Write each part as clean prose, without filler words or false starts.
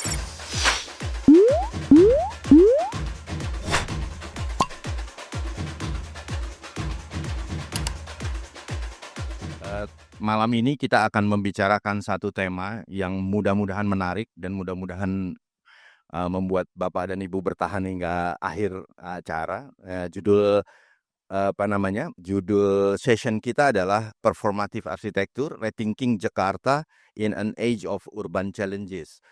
Eh, Malam ini kita akan membicarakan satu tema yang mudah-mudahan menarik dan mudah-mudahan membuat Bapak dan Ibu bertahan hingga akhir acara. Judul session kita adalah Performative Architecture: Rethinking Jakarta in an Age of Urban Challenges.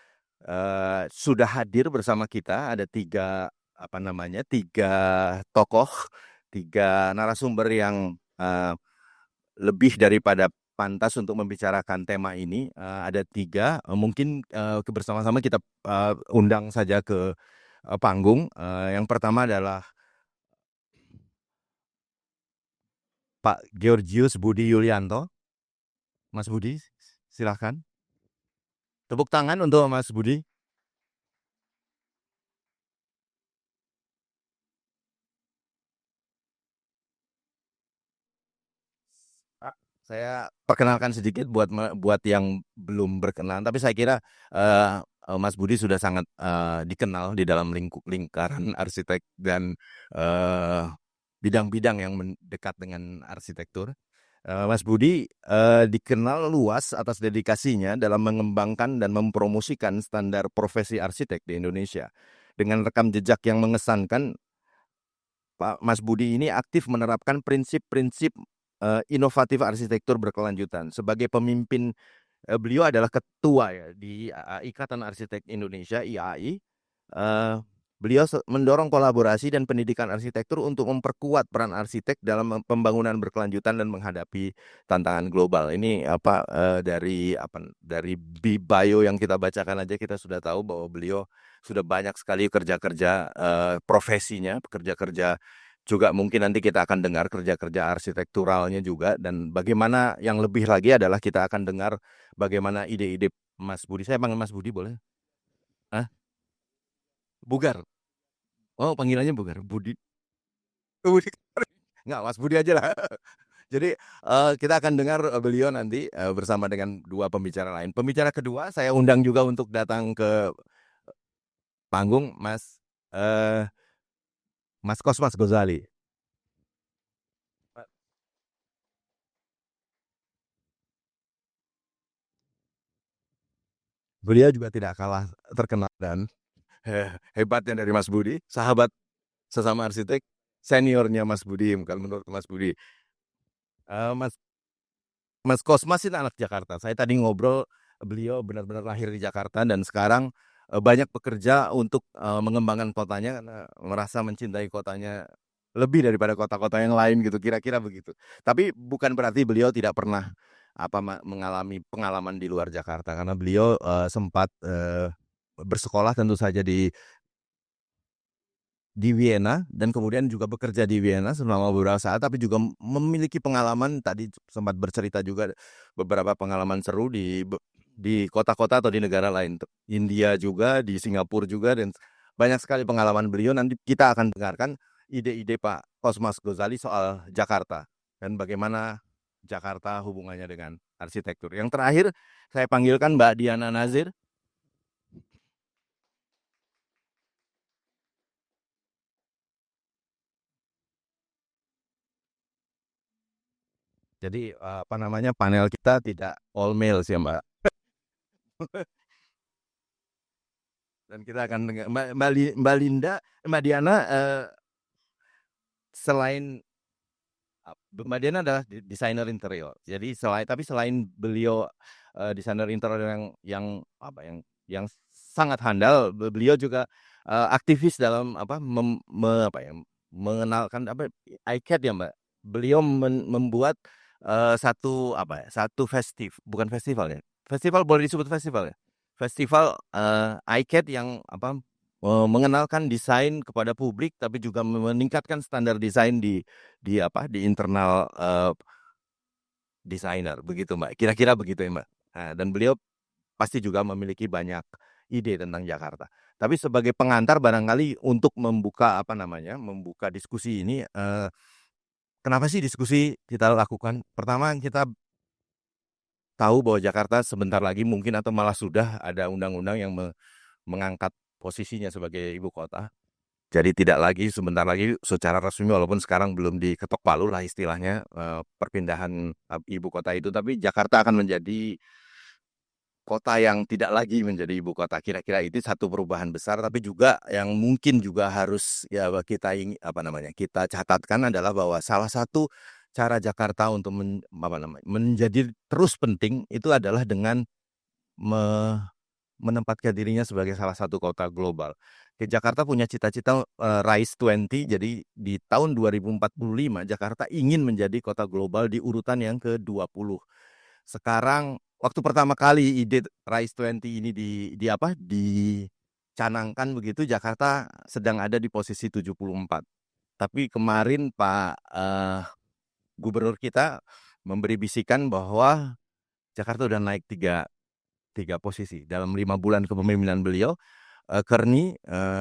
Sudah hadir bersama kita ada tiga tokoh, tiga narasumber yang lebih daripada pantas untuk membicarakan tema ini. Ada tiga, mungkin bersama-sama kita undang saja ke panggung. Yang pertama adalah Pak Georgius Budi Yulianto. Mas Budi, silahkan. Tepuk tangan untuk Mas Budi. Saya perkenalkan sedikit buat yang belum berkenalan, tapi saya kira Mas Budi sudah sangat dikenal di dalam lingkaran arsitek dan bidang-bidang yang dekat dengan arsitektur. Mas Budi dikenal luas atas dedikasinya dalam mengembangkan dan mempromosikan standar profesi arsitek di Indonesia. Dengan rekam jejak yang mengesankan, Pak Mas Budi ini aktif menerapkan prinsip-prinsip inovatif arsitektur berkelanjutan. Sebagai pemimpin, beliau adalah ketua ya di Ikatan Arsitek Indonesia (IAI). Beliau mendorong kolaborasi dan pendidikan arsitektur untuk memperkuat peran arsitek dalam pembangunan berkelanjutan dan menghadapi tantangan global. Ini dari bio yang kita bacakan aja kita sudah tahu bahwa beliau sudah banyak sekali kerja-kerja profesinya, kerja-kerja juga mungkin nanti kita akan dengar kerja-kerja arsitekturalnya juga, dan bagaimana yang lebih lagi adalah kita akan dengar bagaimana ide-ide Mas Budi. Saya panggil Mas Budi boleh? Hah? Bugar. Oh, panggilannya Bugar. Budi. Budi. Enggak, Mas Budi aja lah. Jadi kita akan dengar beliau nanti bersama dengan dua pembicara lain. Pembicara kedua saya undang juga untuk datang ke panggung, eh, Mas Kosmas Gozali. Beliau juga tidak kalah terkenal dan hebatnya dari Mas Budi, sahabat sesama arsitek, seniornya Mas Budi, kalau menurut Mas Budi. Mas Mas Kosmas ini anak Jakarta. Saya tadi ngobrol, beliau benar-benar lahir di Jakarta dan sekarang banyak bekerja untuk mengembangkan kotanya karena merasa mencintai kotanya lebih daripada kota-kota yang lain gitu, kira-kira begitu. Tapi bukan berarti beliau tidak pernah mengalami pengalaman di luar Jakarta, karena beliau sempat bersekolah tentu saja di Vienna dan kemudian juga bekerja di Vienna selama beberapa saat, tapi juga memiliki pengalaman, tadi sempat bercerita juga beberapa pengalaman seru di kota-kota atau di negara lain, India juga, di Singapura juga, dan banyak sekali pengalaman beliau. Nanti kita akan dengarkan ide-ide Pak Kosmas Gozali soal Jakarta dan bagaimana Jakarta hubungannya dengan arsitektur. Yang terakhir saya panggilkan Mbak Diana Nazir. Jadi panel kita tidak all males ya Mbak. Dan kita akan dengar Mbak Linda, Mbak Diana, selain Mbak Diana adalah desainer interior. Jadi selain beliau desainer interior yang sangat handal, beliau juga aktivis dalam mengenalkan ICAD ya Mbak. Beliau membuat bukan festival ya. Festival boleh disebut festival ya. Festival ICAD yang mengenalkan desain kepada publik, tapi juga meningkatkan standar desain di internal desainer, begitu Mbak. Kira-kira begitu ya Mbak. Nah, dan beliau pasti juga memiliki banyak ide tentang Jakarta. Tapi sebagai pengantar barangkali untuk membuka diskusi ini, kenapa sih diskusi kita lakukan? Pertama, kita tahu bahwa Jakarta sebentar lagi mungkin atau malah sudah ada undang-undang yang mengangkat posisinya sebagai ibu kota. Jadi tidak lagi sebentar lagi secara resmi walaupun sekarang belum diketok palu lah istilahnya perpindahan ibu kota itu, tapi Jakarta akan menjadi kota yang tidak lagi menjadi ibu kota. Kira-kira itu satu perubahan besar, tapi juga yang mungkin juga harus ya kita ingin kita catatkan adalah bahwa salah satu cara Jakarta untuk menjadi terus penting itu adalah dengan menempatkan dirinya sebagai salah satu kota global. Jakarta punya cita-cita Rise 20, jadi di tahun 2045 Jakarta ingin menjadi kota global di urutan yang ke-20. Sekarang waktu pertama kali ide Rise 20 ini dicanangkan begitu, Jakarta sedang ada di posisi 74. Tapi kemarin Pak Gubernur kita memberi bisikan bahwa Jakarta udah naik tiga posisi dalam 5 bulan kepemimpinan beliau. Kerni,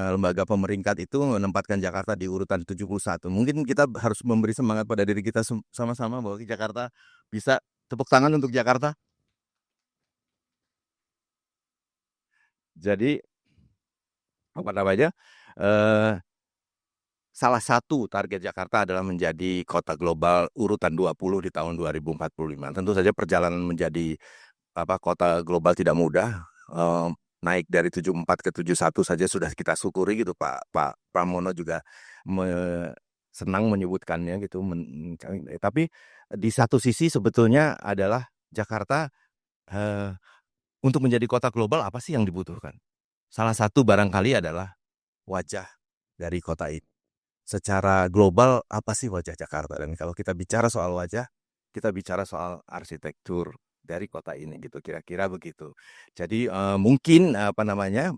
lembaga pemeringkat itu menempatkan Jakarta di urutan 71. Mungkin kita harus memberi semangat pada diri kita sama-sama bahwa Jakarta bisa. Tepuk tangan untuk Jakarta. Jadi salah satu target Jakarta adalah menjadi kota global urutan 20 di tahun 2045. Tentu saja perjalanan menjadi kota global tidak mudah. Naik dari 74 ke 71 saja sudah kita syukuri gitu. Pak Pramono juga senang menyebutkannya gitu. Tapi di satu sisi sebetulnya adalah Jakarta untuk menjadi kota global apa sih yang dibutuhkan? Salah satu barangkali adalah wajah dari kota ini. Secara global apa sih wajah Jakarta? Dan kalau kita bicara soal wajah, kita bicara soal arsitektur dari kota ini gitu, kira-kira begitu. Jadi mungkin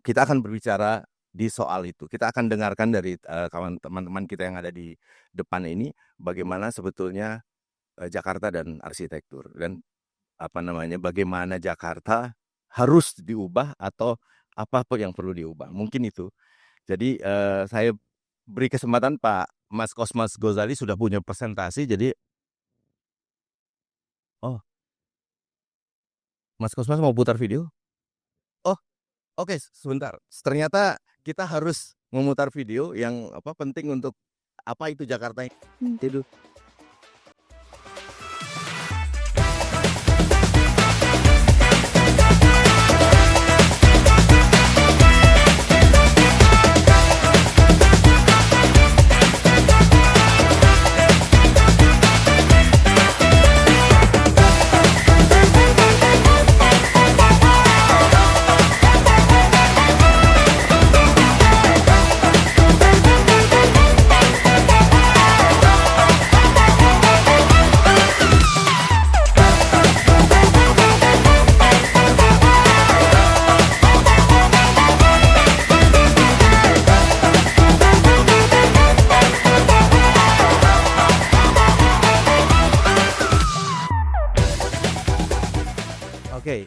kita akan berbicara di soal itu. Kita akan dengarkan dari teman-teman kita yang ada di depan ini bagaimana sebetulnya Jakarta dan arsitektur dan bagaimana Jakarta harus diubah atau apa yang perlu diubah. Mungkin itu. Jadi saya beri kesempatan Pak Mas Kosmas Gozali sudah punya presentasi. Jadi Mas Kosmas mau putar video? Oh, oke, sebentar. Ternyata kita harus memutar video yang penting untuk apa itu Jakarta. Tidur. Oke,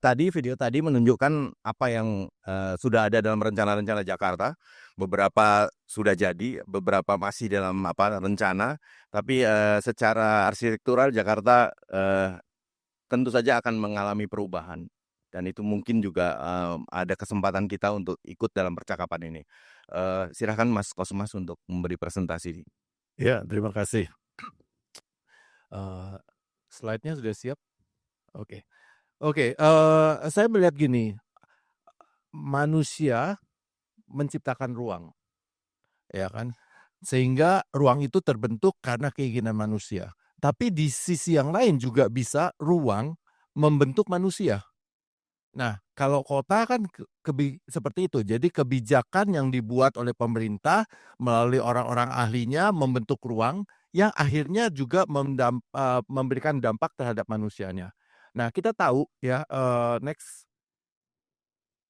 tadi video tadi menunjukkan apa yang sudah ada dalam rencana-rencana Jakarta. Beberapa sudah jadi, beberapa masih dalam rencana. Tapi secara arsitektural Jakarta tentu saja akan mengalami perubahan. Dan itu mungkin juga ada kesempatan kita untuk ikut dalam percakapan ini. Silakan Mas Kosmas untuk memberi presentasi. Ya, terima kasih. Slide-nya sudah siap? Oke. Saya melihat gini, manusia menciptakan ruang, ya kan? Sehingga ruang itu terbentuk karena keinginan manusia. Tapi di sisi yang lain juga bisa ruang membentuk manusia. Nah, kalau kota kan seperti itu. Jadi kebijakan yang dibuat oleh pemerintah melalui orang-orang ahlinya membentuk ruang yang akhirnya juga memberikan dampak terhadap manusianya. Nah, kita tahu ya,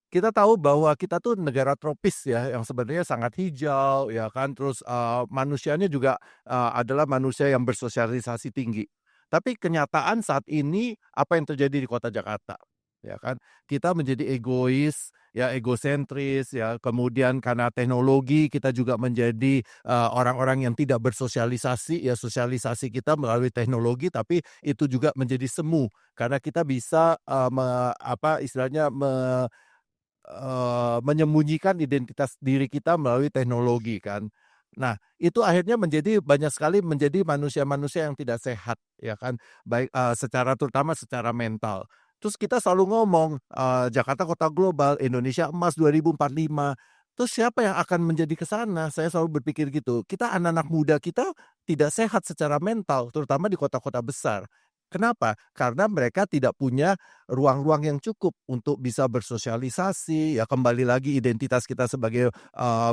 kita tahu bahwa kita tuh negara tropis ya, yang sebenarnya sangat hijau ya kan, terus manusianya juga adalah manusia yang bersosialisasi tinggi. Tapi kenyataan saat ini apa yang terjadi di kota Jakarta, ya kan? Kita menjadi egois, ya egosentris, ya kemudian karena teknologi kita juga menjadi orang-orang yang tidak bersosialisasi, ya sosialisasi kita melalui teknologi, tapi itu juga menjadi semu karena kita bisa istilahnya menyembunyikan identitas diri kita melalui teknologi kan. Nah, itu akhirnya menjadi banyak sekali menjadi manusia-manusia yang tidak sehat ya kan, baik, secara terutama secara mental. Terus kita selalu ngomong, Jakarta kota global, Indonesia emas 2045. Terus siapa yang akan menjadi ke sana? Saya selalu berpikir gitu. Kita anak-anak muda kita tidak sehat secara mental, terutama di kota-kota besar. Kenapa? Karena mereka tidak punya ruang-ruang yang cukup untuk bisa bersosialisasi, ya kembali lagi identitas kita sebagai,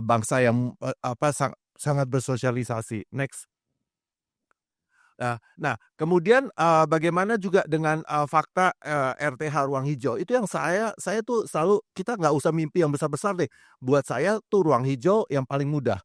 bangsa yang, sangat bersosialisasi. Next. Nah, kemudian, bagaimana juga dengan, fakta, RTH ruang hijau, itu yang saya tuh selalu kita nggak usah mimpi yang besar-besar deh, buat saya tuh ruang hijau yang paling mudah,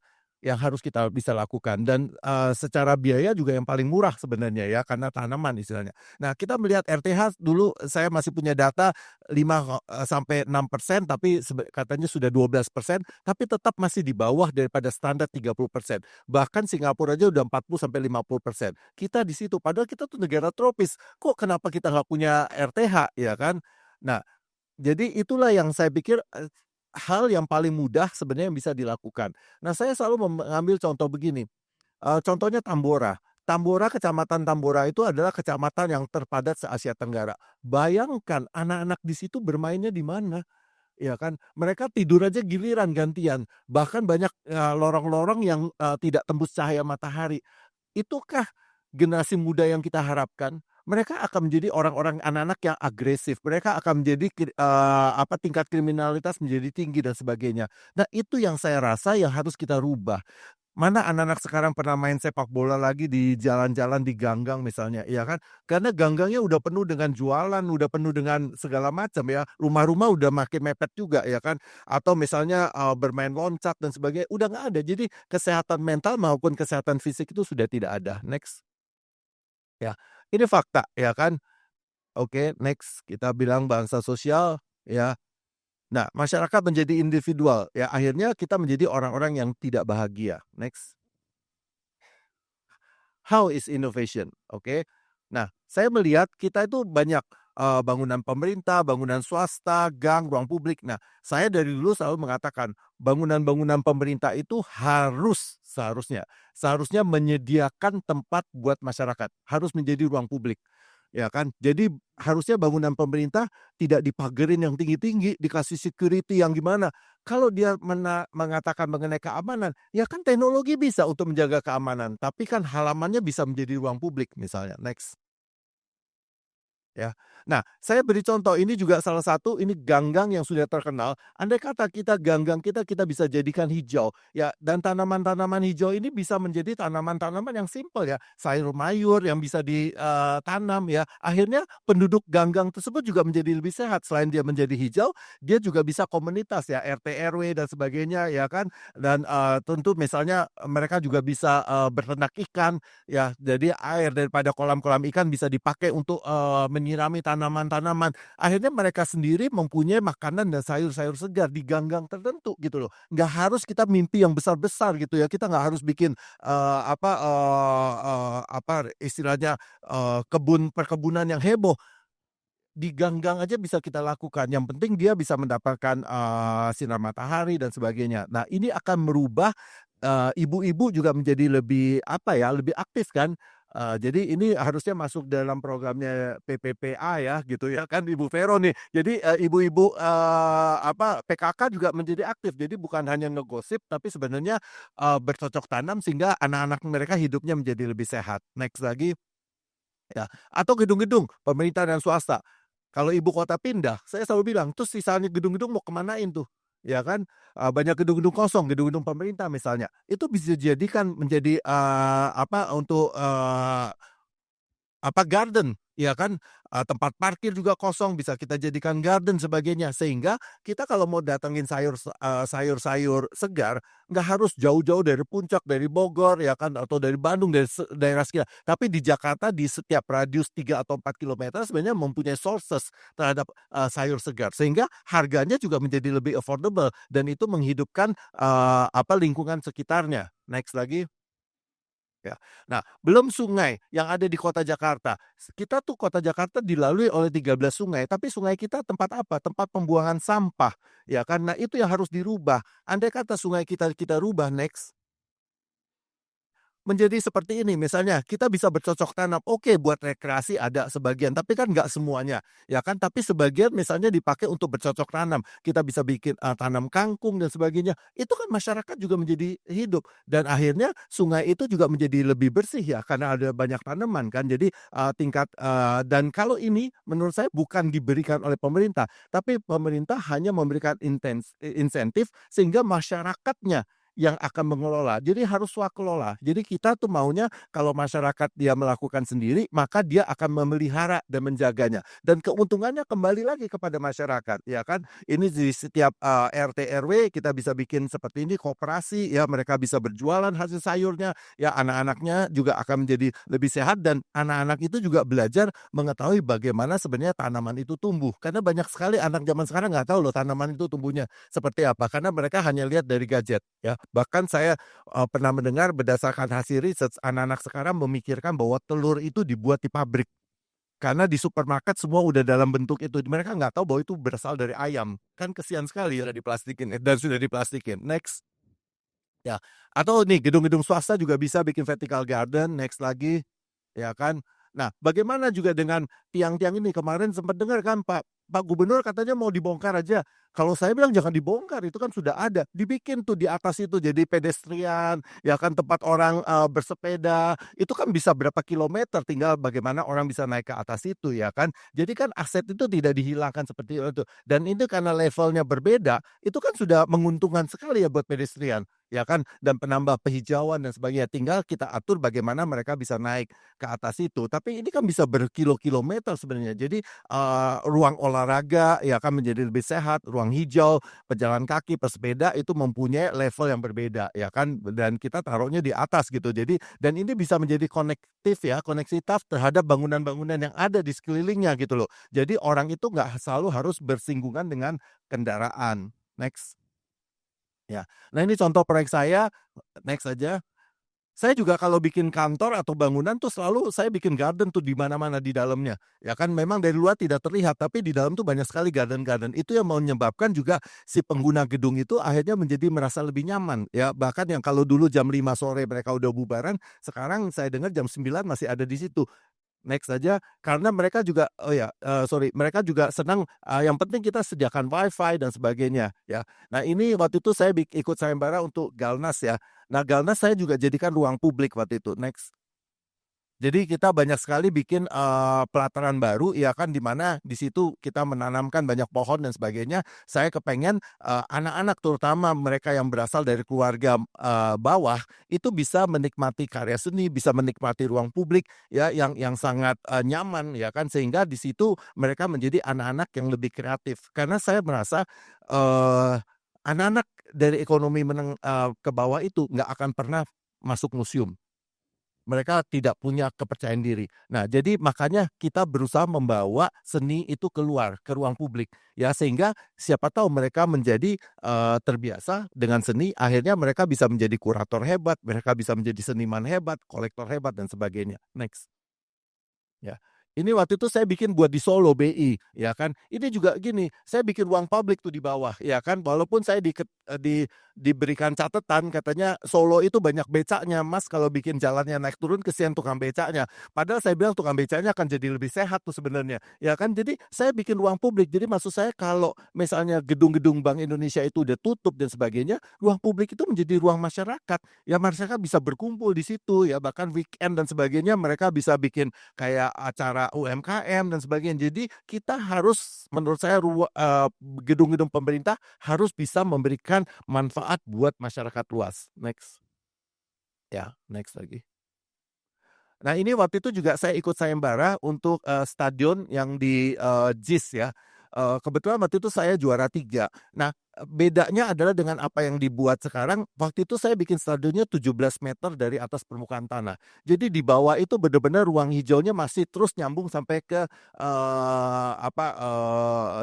yang harus kita bisa lakukan dan, secara biaya juga yang paling murah sebenarnya ya, karena tanaman istilahnya. Nah, kita melihat RTH dulu saya masih punya data 5 sampai 6%, tapi katanya sudah 12%, tapi tetap masih di bawah daripada standar 30%. Bahkan Singapura aja udah 40 sampai 50%. Kita di situ, padahal kita tuh negara tropis, kok kenapa kita nggak punya RTH, ya kan? Nah, jadi itulah yang saya pikir, hal yang paling mudah sebenarnya yang bisa dilakukan. Nah, saya selalu mengambil contoh begini, contohnya Tambora. Tambora, Kecamatan Tambora itu adalah kecamatan yang terpadat se-Asia Tenggara. Bayangkan anak-anak di situ bermainnya di mana, ya kan? Mereka tidur aja giliran gantian, bahkan banyak, lorong-lorong yang, tidak tembus cahaya matahari. Itukah generasi muda yang kita harapkan? Mereka akan menjadi orang-orang anak-anak yang agresif, mereka akan menjadi tingkat kriminalitas menjadi tinggi dan sebagainya. Nah, itu yang saya rasa yang harus kita rubah. Mana anak-anak sekarang pernah main sepak bola lagi di jalan-jalan, di ganggang misalnya, ya kan? Karena ganggangnya udah penuh dengan jualan, udah penuh dengan segala macam ya, rumah-rumah udah makin mepet juga ya kan, atau misalnya, bermain loncat dan sebagainya, udah nggak ada. Jadi kesehatan mental maupun kesehatan fisik itu sudah tidak ada. Next. Ya, ini fakta ya kan. Oke, next, kita bilang bangsa sosial ya. Nah, masyarakat menjadi individual ya, akhirnya kita menjadi orang-orang yang tidak bahagia. Next. How is innovation? Oke. Nah, saya melihat kita itu banyak, bangunan pemerintah, bangunan swasta, gang, ruang publik. Nah, saya dari dulu selalu mengatakan, bangunan-bangunan pemerintah itu seharusnya menyediakan tempat buat masyarakat, harus menjadi ruang publik, ya kan. Jadi harusnya bangunan pemerintah tidak dipagerin yang tinggi-tinggi, dikasih security yang gimana. Kalau dia mengatakan mengenai keamanan, ya kan teknologi bisa untuk menjaga keamanan, tapi kan halamannya bisa menjadi ruang publik misalnya. Next. Ya. Nah, saya beri contoh, ini juga salah satu, ini ganggang yang sudah terkenal. Andai kata ganggang kita bisa jadikan hijau, ya, dan tanaman-tanaman hijau ini bisa menjadi tanaman-tanaman yang simpel ya, sayur mayur yang bisa ditanam ya. Akhirnya penduduk ganggang tersebut juga menjadi lebih sehat. Selain dia menjadi hijau, dia juga bisa komunitas ya, RT RW dan sebagainya ya kan. Dan, tentu misalnya mereka juga bisa, beternak ikan ya, jadi air daripada kolam-kolam ikan bisa dipakai untuk, menyirami tanaman-tanaman. Akhirnya mereka sendiri mempunyai makanan dan sayur-sayur segar di ganggang tertentu gitu loh. Nggak harus kita mimpi yang besar-besar gitu ya, kita nggak harus bikin, istilahnya, perkebunan yang heboh. Di ganggang aja bisa kita lakukan, yang penting dia bisa mendapatkan, sinar matahari dan sebagainya. Nah, ini akan merubah, ibu-ibu juga menjadi lebih, lebih aktif kan. Jadi ini harusnya masuk dalam programnya PPPA ya, gitu ya kan, Ibu Vero nih. Jadi, ibu-ibu, PKK juga menjadi aktif. Jadi bukan hanya ngegosip, tapi sebenarnya, bercocok tanam sehingga anak-anak mereka hidupnya menjadi lebih sehat. Next lagi, ya, atau gedung-gedung pemerintah dan swasta. Kalau ibu kota pindah, saya selalu bilang, "Terus sisanya gedung-gedung mau kemanain tuh?" Ya kan, banyak gedung-gedung kosong, gedung-gedung pemerintah misalnya, itu bisa dijadikan menjadi, untuk, garden, ya kan, tempat parkir juga kosong bisa kita jadikan garden sebagainya. Sehingga kita kalau mau datengin sayur-sayur segar, nggak harus jauh-jauh dari Puncak, dari Bogor ya kan, atau dari Bandung, dari daerah sekitar. Tapi di Jakarta di setiap radius 3 atau 4 kilometer sebenarnya mempunyai sources terhadap, sayur segar. Sehingga harganya juga menjadi lebih affordable dan itu menghidupkan, lingkungan sekitarnya. Next lagi. Ya. Nah, belum sungai yang ada di kota Jakarta. Kita tuh kota Jakarta dilalui oleh 13 sungai, tapi sungai kita tempat apa? Tempat pembuangan sampah, ya kan? Nah, itu yang harus dirubah. Andai kata sungai kita rubah next, menjadi seperti ini, misalnya kita bisa bercocok tanam, oke buat rekreasi ada sebagian, tapi kan nggak semuanya, ya kan? Tapi sebagian misalnya dipakai untuk bercocok tanam, kita bisa bikin, tanam kangkung dan sebagainya, itu kan masyarakat juga menjadi hidup dan akhirnya sungai itu juga menjadi lebih bersih ya, karena ada banyak tanaman kan. Jadi, dan kalau ini menurut saya bukan diberikan oleh pemerintah, tapi pemerintah hanya memberikan insentif sehingga masyarakatnya yang akan mengelola. Jadi harus swakelola. Jadi kita tuh maunya kalau masyarakat dia melakukan sendiri, maka dia akan memelihara dan menjaganya. Dan keuntungannya kembali lagi kepada masyarakat, ya kan. Ini di setiap, RT, RW kita bisa bikin seperti ini, koperasi, ya mereka bisa berjualan hasil sayurnya, ya anak-anaknya juga akan menjadi lebih sehat dan anak-anak itu juga belajar mengetahui bagaimana sebenarnya tanaman itu tumbuh. Karena banyak sekali anak zaman sekarang nggak tahu loh tanaman itu tumbuhnya seperti apa, karena mereka hanya lihat dari gadget, ya. Bahkan saya, pernah mendengar berdasarkan hasil riset, anak-anak sekarang memikirkan bahwa telur itu dibuat di pabrik. Karena di supermarket semua udah dalam bentuk itu, mereka nggak tahu bahwa itu berasal dari ayam. Kan kasihan sekali ya diplastikin dan sudah diplastikin. Next, ya. Atau nih gedung-gedung swasta juga bisa bikin vertical garden, next lagi. Ya kan? Nah, bagaimana juga dengan tiang-tiang ini? Kemarin sempat dengar kan Pak Gubernur katanya mau dibongkar aja. Kalau saya bilang jangan dibongkar, itu kan sudah ada. Dibikin tuh di atas itu jadi pedestrian, ya kan tempat orang, bersepeda, itu kan bisa berapa kilometer, tinggal bagaimana orang bisa naik ke atas itu, ya kan. Jadi kan aset itu tidak dihilangkan seperti itu. Dan itu karena levelnya berbeda, itu kan sudah menguntungkan sekali ya buat pedestrian, ya kan, dan penambah penghijauan dan sebagainya. Tinggal kita atur bagaimana mereka bisa naik ke atas itu, tapi ini kan bisa berkilo-kilometer sebenarnya. Jadi, ruang olahraga ya kan menjadi lebih sehat, ruang hijau, pejalan kaki, pesepeda itu mempunyai level yang berbeda ya kan, dan kita taruhnya di atas gitu. Jadi dan ini bisa menjadi konektif ya, koneksitas terhadap bangunan-bangunan yang ada di sekelilingnya gitu loh. Jadi orang itu nggak selalu harus bersinggungan dengan kendaraan. Next, ya. Nah ini contoh proyek saya, next aja. Saya juga kalau bikin kantor atau bangunan tuh selalu saya bikin garden tuh di mana-mana di dalamnya. Ya kan memang dari luar tidak terlihat, tapi di dalam tuh banyak sekali garden-garden. Itu yang menyebabkan juga si pengguna gedung itu akhirnya menjadi merasa lebih nyaman. Ya bahkan yang kalau dulu jam 5 sore mereka udah bubaran, sekarang saya dengar jam 9 masih ada di situ. Next saja, karena mereka juga oh ya, sorry, mereka juga senang, yang penting kita sediakan WiFi dan sebagainya, ya. Nah, ini waktu itu saya ikut sayembara untuk Galnas ya. Nah, Galnas saya juga jadikan ruang publik waktu itu, next. Jadi kita banyak sekali bikin, pelataran baru ya kan, di mana di situ kita menanamkan banyak pohon dan sebagainya. Saya kepengen, anak-anak terutama mereka yang berasal dari keluarga, bawah, itu bisa menikmati karya seni, bisa menikmati ruang publik ya yang sangat, nyaman ya kan, sehingga di situ mereka menjadi anak-anak yang lebih kreatif. Karena saya merasa, anak-anak dari ekonomi ke bawah itu nggak akan pernah masuk museum. Mereka tidak punya kepercayaan diri. Nah, jadi makanya kita berusaha membawa seni itu keluar, ke ruang publik, ya sehingga siapa tahu mereka menjadi, terbiasa dengan seni, akhirnya mereka bisa menjadi kurator hebat, mereka bisa menjadi seniman hebat, kolektor hebat, dan sebagainya. Next. Ya. Ini waktu itu saya bikin buat di Solo, BI, ya kan. Ini juga gini, saya bikin ruang publik tuh di bawah, ya kan. Walaupun saya diberikan catatan katanya Solo itu banyak becaknya, Mas kalau bikin jalannya naik turun kesian tukang becaknya. Padahal saya bilang tukang becaknya akan jadi lebih sehat tuh sebenarnya, ya kan. Jadi saya bikin ruang publik. Jadi maksud saya kalau misalnya gedung-gedung Bank Indonesia itu udah tutup dan sebagainya, ruang publik itu menjadi ruang masyarakat. Ya masyarakat bisa berkumpul di situ ya, bahkan weekend dan sebagainya mereka bisa bikin kayak acara UMKM dan sebagainya. Jadi kita harus menurut saya gedung-gedung pemerintah harus bisa memberikan manfaat buat masyarakat luas. Next. Ya, next lagi. Nah ini waktu itu juga saya ikut sayembara untuk, stadion yang di, JIS ya, kebetulan waktu itu saya juara 3. Nah, bedanya adalah dengan apa yang dibuat sekarang, waktu itu saya bikin stadionnya 17 meter dari atas permukaan tanah. Jadi di bawah itu benar-benar ruang hijaunya masih terus nyambung sampai ke,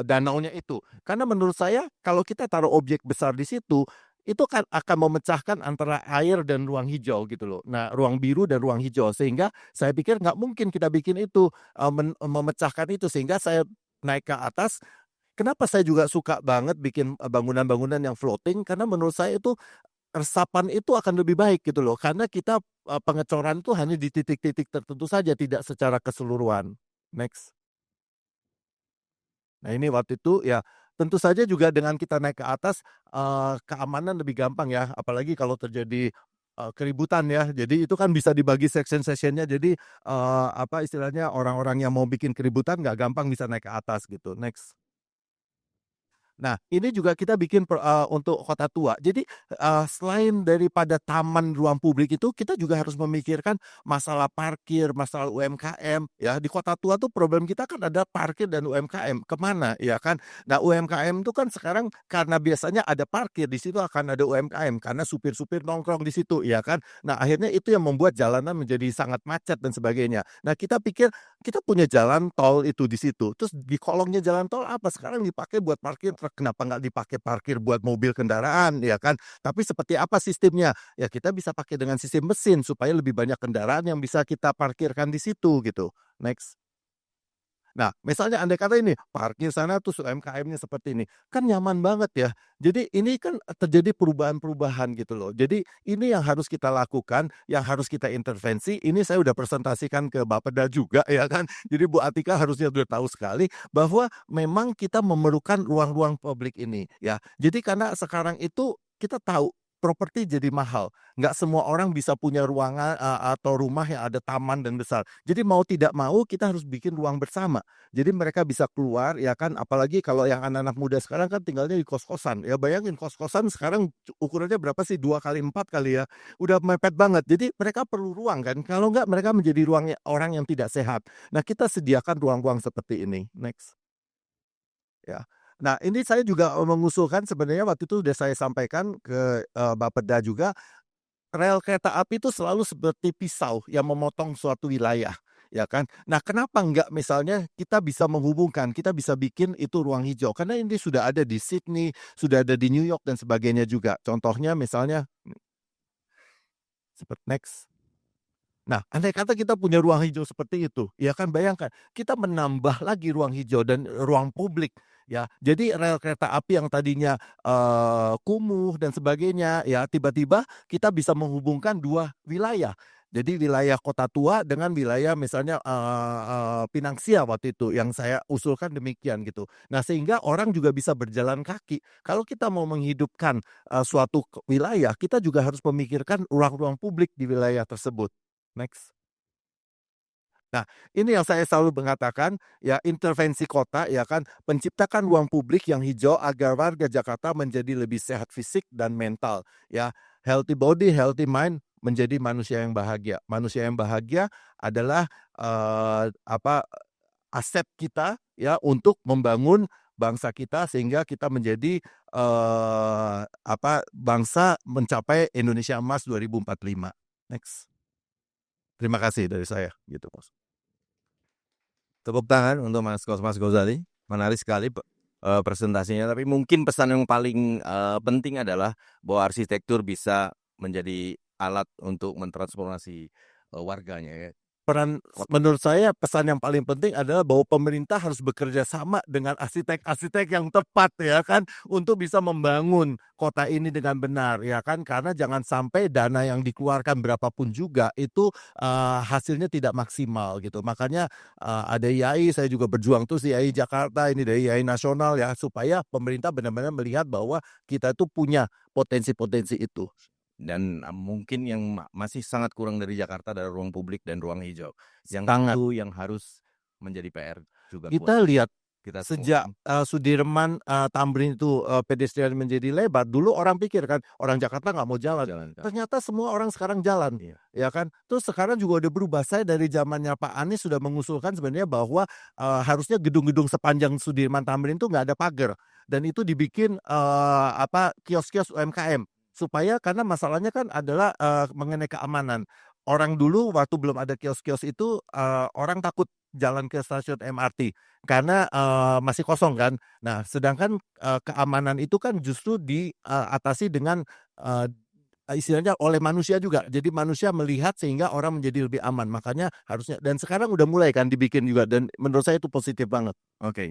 danaunya itu. Karena menurut saya kalau kita taruh objek besar di situ, itu kan akan memecahkan antara air dan ruang hijau gitu loh. Nah, ruang biru dan ruang hijau, sehingga saya pikir nggak mungkin kita bikin itu, memecahkan itu, sehingga saya naik ke atas. Kenapa saya juga suka banget bikin, bangunan-bangunan yang floating, karena menurut saya itu resapan itu akan lebih baik gitu loh, karena kita, pengecoran itu hanya di titik-titik tertentu saja, tidak secara keseluruhan. Next. Nah, ini waktu itu ya tentu saja juga dengan kita naik ke atas, keamanan lebih gampang ya, apalagi kalau terjadi, keributan ya. Jadi itu kan bisa dibagi section-section-nya, jadi, apa istilahnya, orang-orang yang mau bikin keributan nggak gampang bisa naik ke atas gitu. Next. Nah, ini juga kita bikin untuk kota tua. Jadi, selain daripada taman ruang publik itu, kita juga harus memikirkan masalah parkir, masalah UMKM, ya. Di kota tua tuh problem kita kan ada parkir dan UMKM, kemana ya kan? Nah, UMKM itu kan sekarang karena biasanya ada parkir, di situ akan ada UMKM, karena supir-supir nongkrong di situ, ya kan? Nah, akhirnya itu yang membuat jalanan menjadi sangat macet dan sebagainya. Nah, kita pikir kita punya jalan tol itu di situ, terus di kolongnya jalan tol apa, sekarang dipakai buat parkir truk, kenapa nggak dipakai parkir buat mobil kendaraan, ya kan? Tapi seperti apa sistemnya? Ya kita bisa pakai dengan sistem mesin supaya lebih banyak kendaraan yang bisa kita parkirkan di situ gitu. Next. Nah, misalnya andai kata ini, parkir sana terus UMKM-nya seperti ini, kan nyaman banget ya. Jadi ini kan terjadi perubahan-perubahan gitu loh. Jadi ini yang harus kita lakukan, yang harus kita intervensi, ini saya udah presentasikan ke Bapeda juga ya kan. Jadi Bu Atika harusnya udah tahu sekali bahwa memang kita memerlukan ruang-ruang publik ini ya. Jadi karena sekarang itu kita tahu properti jadi mahal. Nggak semua orang bisa punya ruangan, atau rumah yang ada taman dan besar. Jadi mau tidak mau kita harus bikin ruang bersama. Jadi mereka bisa keluar ya kan, apalagi kalau yang anak-anak muda sekarang kan tinggalnya di kos-kosan. Ya bayangin kos-kosan sekarang ukurannya berapa sih, 2 kali 4 kali ya, udah mepet banget. Jadi mereka perlu ruang kan, kalau nggak mereka menjadi ruangnya orang yang tidak sehat. Nah, kita sediakan ruang-ruang seperti ini. Next. Ya. Nah, ini saya juga, mengusulkan sebenarnya waktu itu udah saya sampaikan ke, Bapeda juga, rel kereta api itu selalu seperti pisau yang memotong suatu wilayah, ya kan. Nah, kenapa enggak misalnya kita bisa menghubungkan, kita bisa bikin itu ruang hijau, karena ini sudah ada di Sydney, sudah ada di New York dan sebagainya juga. Contohnya misalnya next. Nah, andai kata kita punya ruang hijau seperti itu, ya kan bayangkan, kita menambah lagi ruang hijau dan ruang publik, ya. Jadi rel kereta api yang tadinya, kumuh dan sebagainya, ya tiba-tiba kita bisa menghubungkan 2 wilayah. Jadi wilayah kota tua dengan wilayah misalnya, Pinangsia waktu itu yang saya usulkan demikian gitu. Nah, sehingga orang juga bisa berjalan kaki. Kalau kita mau menghidupkan, suatu wilayah, kita juga harus memikirkan ruang-ruang publik di wilayah tersebut. Next. Nah, ini yang saya selalu mengatakan, ya intervensi kota ya kan, menciptakan ruang publik yang hijau agar warga Jakarta menjadi lebih sehat fisik dan mental, ya. Healthy body, healthy mind, menjadi manusia yang bahagia. Manusia yang bahagia adalah, apa, aset kita ya untuk membangun bangsa kita sehingga kita menjadi, apa, bangsa mencapai Indonesia Emas 2045. Next. Terima kasih dari saya, gitu, Mas. Tepuk tangan untuk Mas Gozali, menarik sekali presentasinya, tapi mungkin pesan yang paling, penting adalah bahwa arsitektur bisa menjadi alat untuk mentransformasi, warganya ya. Peran menurut saya pesan yang paling penting adalah bahwa pemerintah harus bekerja sama dengan arsitek-arsitek yang tepat ya kan, untuk bisa membangun kota ini dengan benar ya kan. Karena jangan sampai dana yang dikeluarkan berapapun juga itu, hasilnya tidak maksimal gitu. Makanya, ada IAI, saya juga berjuang terus di IAI Jakarta, ini dari IAI nasional ya, supaya pemerintah benar-benar melihat bahwa kita tuh punya potensi-potensi itu. Dan, mungkin yang masih sangat kurang dari Jakarta adalah ruang publik dan ruang hijau. Yang Sangat. itu yang harus menjadi PR juga buat Kita lihat kita semua. sejak, Sudirman, Tamrin itu, pedestrian menjadi lebar, dulu orang pikir kan, orang Jakarta nggak mau jalan. Jalan kaki. Ternyata semua orang sekarang jalan, Iya. ya kan. Terus sekarang juga udah berubah, saya dari zamannya Pak Anies sudah mengusulkan sebenarnya bahwa, harusnya gedung-gedung sepanjang Sudirman Tamrin itu nggak ada pagar, dan itu dibikin, apa, kios-kios UMKM. Supaya karena masalahnya kan adalah, mengenai keamanan. orang dulu waktu belum ada kios-kios itu, orang takut jalan ke stasiun MRT karena, masih kosong kan. Nah, sedangkan, keamanan itu kan justru diatasi dengan, istilahnya oleh manusia juga. Jadi manusia melihat sehingga orang menjadi lebih aman. Makanya harusnya dan sekarang udah mulai kan dibikin juga dan menurut saya itu positif banget. Oke,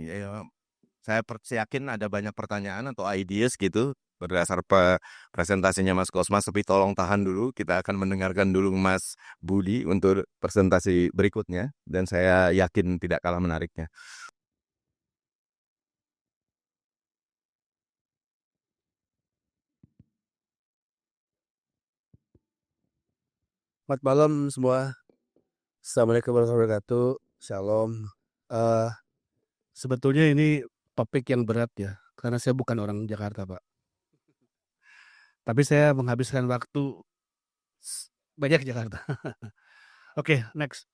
saya yakin ada banyak pertanyaan atau ideas gitu berdasar presentasinya Mas Kosmas, tapi tolong tahan dulu, kita akan mendengarkan dulu Mas Budi untuk presentasi berikutnya, dan saya yakin tidak kalah menariknya. Selamat malam semua. Assalamualaikum warahmatullahi wabarakatuh. Shalom. Sebetulnya ini topik yang berat ya, karena saya bukan orang Jakarta, Pak. Tapi saya menghabiskan waktu banyak di Jakarta. Oke, next.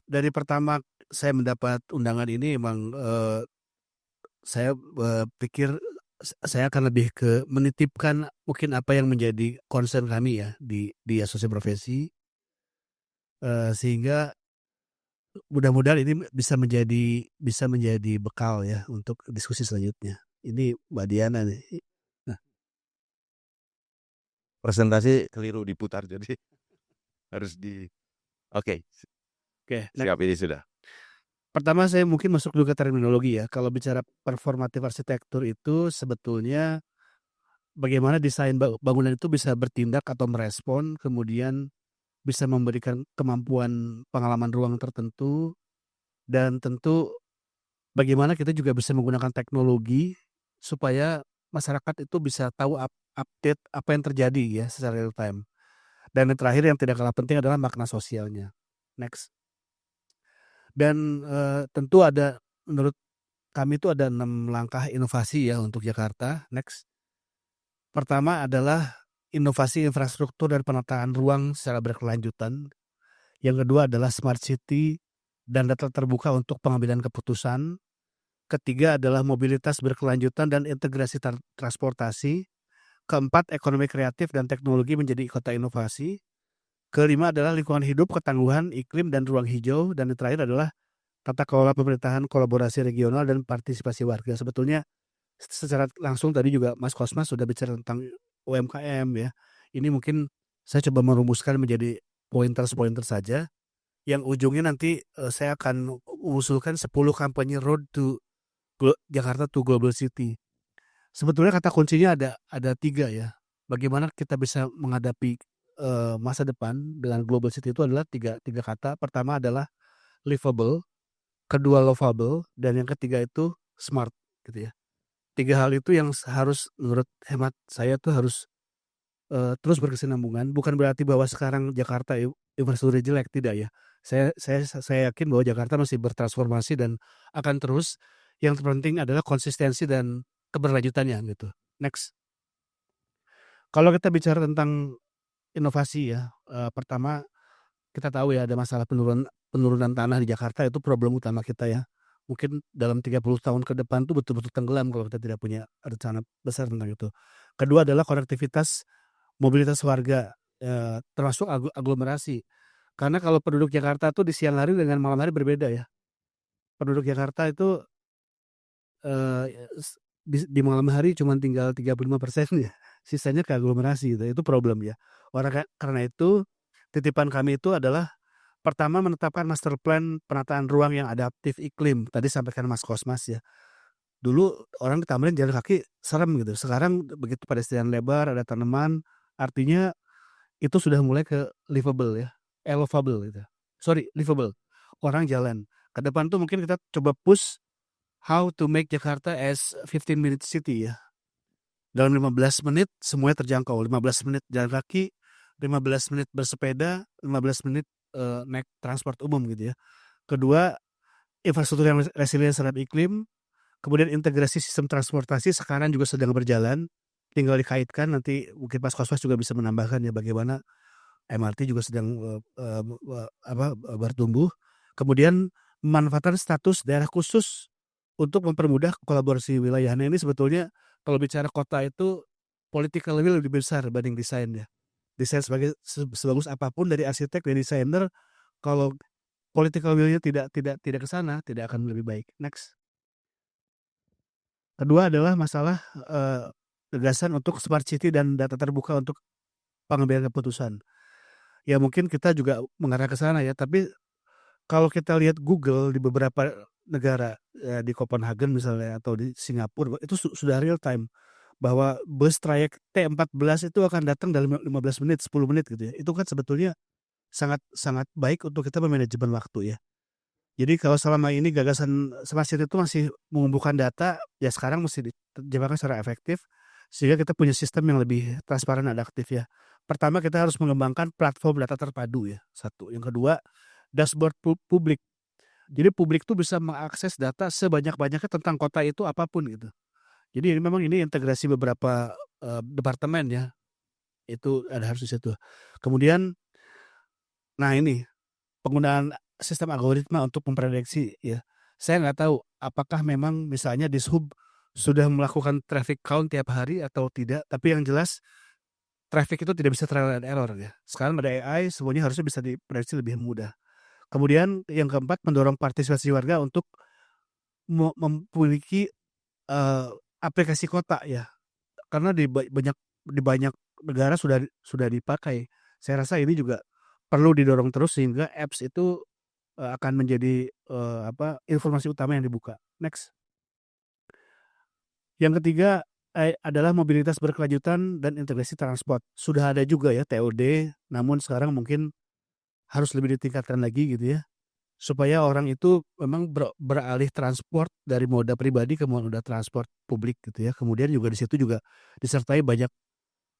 Dari pertama saya mendapat undangan ini emang saya pikir saya akan lebih ke menitipkan mungkin apa yang menjadi concern kami ya di asosiasi profesi, sehingga mudah-mudahan ini bisa menjadi bekal ya untuk diskusi selanjutnya. Ini Mbak Diana nih. Nah, Presentasi keliru diputar, jadi harus oke, oke. siap, ini sudah. Pertama saya mungkin masuk dulu ke terminologi ya. Kalau bicara performatif arsitektur itu sebetulnya bagaimana desain bangunan itu bisa bertindak atau merespon, kemudian bisa memberikan kemampuan pengalaman ruang tertentu, dan tentu bagaimana kita juga bisa menggunakan teknologi supaya masyarakat itu bisa tahu update apa yang terjadi ya secara real time. Dan yang terakhir yang tidak kalah penting adalah makna sosialnya. Next. Dan tentu ada menurut kami itu ada 6 langkah inovasi ya untuk Jakarta. Next. Pertama adalah inovasi infrastruktur dan penataan ruang secara berkelanjutan. Yang kedua adalah smart city dan data terbuka untuk pengambilan keputusan. Ketiga adalah mobilitas berkelanjutan dan integrasi transportasi. Keempat, ekonomi kreatif dan teknologi menjadi kota inovasi. Kelima adalah lingkungan hidup, ketangguhan, iklim, dan ruang hijau. Dan yang terakhir adalah tata kelola pemerintahan, kolaborasi regional, dan partisipasi warga. Sebetulnya secara langsung tadi juga Mas Kosmas sudah bicara tentang UMKM ya. Ini mungkin saya coba merumuskan menjadi pointer-pointer saja. Yang ujungnya nanti saya akan mengusulkan 10 kampanye road to Jakarta to Global City. Sebetulnya kata kuncinya ada 3 ya. Bagaimana kita bisa menghadapi masa depan dengan Global City itu adalah tiga kata. Pertama adalah livable, kedua lovable, dan yang ketiga itu smart gitu ya. 3 hal itu yang harus menurut hemat saya tuh harus terus berkesinambungan. Bukan berarti bahwa sekarang Jakarta infrastrukturnya jelek, tidak ya. Saya yakin bahwa Jakarta masih bertransformasi dan akan terus. Yang terpenting adalah konsistensi dan keberlanjutannya gitu. Next. Kalau kita bicara tentang inovasi ya, pertama kita tahu ya ada masalah penurunan tanah di Jakarta, itu problem utama kita ya. Mungkin dalam 30 tahun ke depan tuh betul-betul tenggelam kalau kita tidak punya rencana besar tentang itu. Kedua adalah konektivitas mobilitas warga, termasuk aglomerasi. Karena kalau penduduk Jakarta tuh di siang hari dengan malam hari berbeda ya. Penduduk Jakarta itu di malam hari cuma tinggal 35% ya, sisanya ke aglomerasi gitu, itu problem ya. Karena itu titipan kami itu adalah pertama menetapkan master plan penataan ruang yang adaptif iklim. Tadi sampaikan Mas Kosmas ya. Dulu orang di Tamrin jalan kaki serem gitu. Sekarang begitu pedestrian lebar, ada tanaman, artinya itu sudah mulai ke livable ya, lovable gitu. Sorry, livable. Orang jalan. Ke depan tuh mungkin kita coba push how to make Jakarta as 15-minute city ya. Dalam 15 menit semuanya terjangkau. 15 menit jalan kaki, 15 menit bersepeda, 15 menit naik transport umum gitu ya. Kedua, infrastruktur yang resilient terhadap iklim. Kemudian integrasi sistem transportasi sekarang juga sedang berjalan. Tinggal dikaitkan, nanti mungkin Mas Kosmas juga bisa menambahkan ya bagaimana MRT juga sedang bertumbuh. Kemudian memanfaatkan status daerah khusus untuk mempermudah kolaborasi wilayah. Nah ini sebetulnya kalau bicara kota itu political will lebih besar dibanding desain ya. Desain sebagus apapun dari arsitek, dari desainer, kalau political will-nya tidak ke sana, tidak akan lebih baik. Next. Kedua adalah masalah, gagasan untuk smart city dan data terbuka untuk pengambilan keputusan. Ya mungkin kita juga mengarah ke sana ya, tapi kalau kita lihat Google di beberapa negara, di Copenhagen misalnya atau di Singapura, itu sudah real time, bahwa bus trayek T14 itu akan datang dalam 15 menit, 10 menit gitu ya. Itu kan sebetulnya sangat sangat baik untuk kita memanajemen waktu ya. Jadi kalau selama ini gagasan smart city itu masih mengumpulkan data, ya sekarang mesti diterjemahkan secara efektif, sehingga kita punya sistem yang lebih transparan dan adaptif ya. Pertama kita harus mengembangkan platform data terpadu ya, satu. Yang kedua, dashboard publik. Jadi publik tuh bisa mengakses data sebanyak-banyaknya tentang kota itu apapun gitu. Jadi memang ini integrasi beberapa, departemen ya, itu ada harus di situ. Kemudian, nah ini, penggunaan sistem algoritma untuk memprediksi ya. Saya nggak tahu apakah memang misalnya Dishub sudah melakukan traffic count tiap hari atau tidak, tapi yang jelas traffic itu tidak bisa trial and error ya. Sekarang ada AI, semuanya harusnya bisa diprediksi lebih mudah. Kemudian yang keempat, mendorong partisipasi warga untuk memiliki, aplikasi kota ya. Karena di banyak negara sudah dipakai. Saya rasa ini juga perlu didorong terus sehingga apps itu, akan menjadi, informasi utama yang dibuka. Next. Yang ketiga, adalah mobilitas berkelanjutan dan integrasi transport. Sudah ada juga ya TOD, namun sekarang mungkin harus lebih ditingkatkan lagi gitu ya, supaya orang itu memang beralih transport dari moda pribadi ke moda transport publik gitu ya. Kemudian juga di situ juga disertai banyak,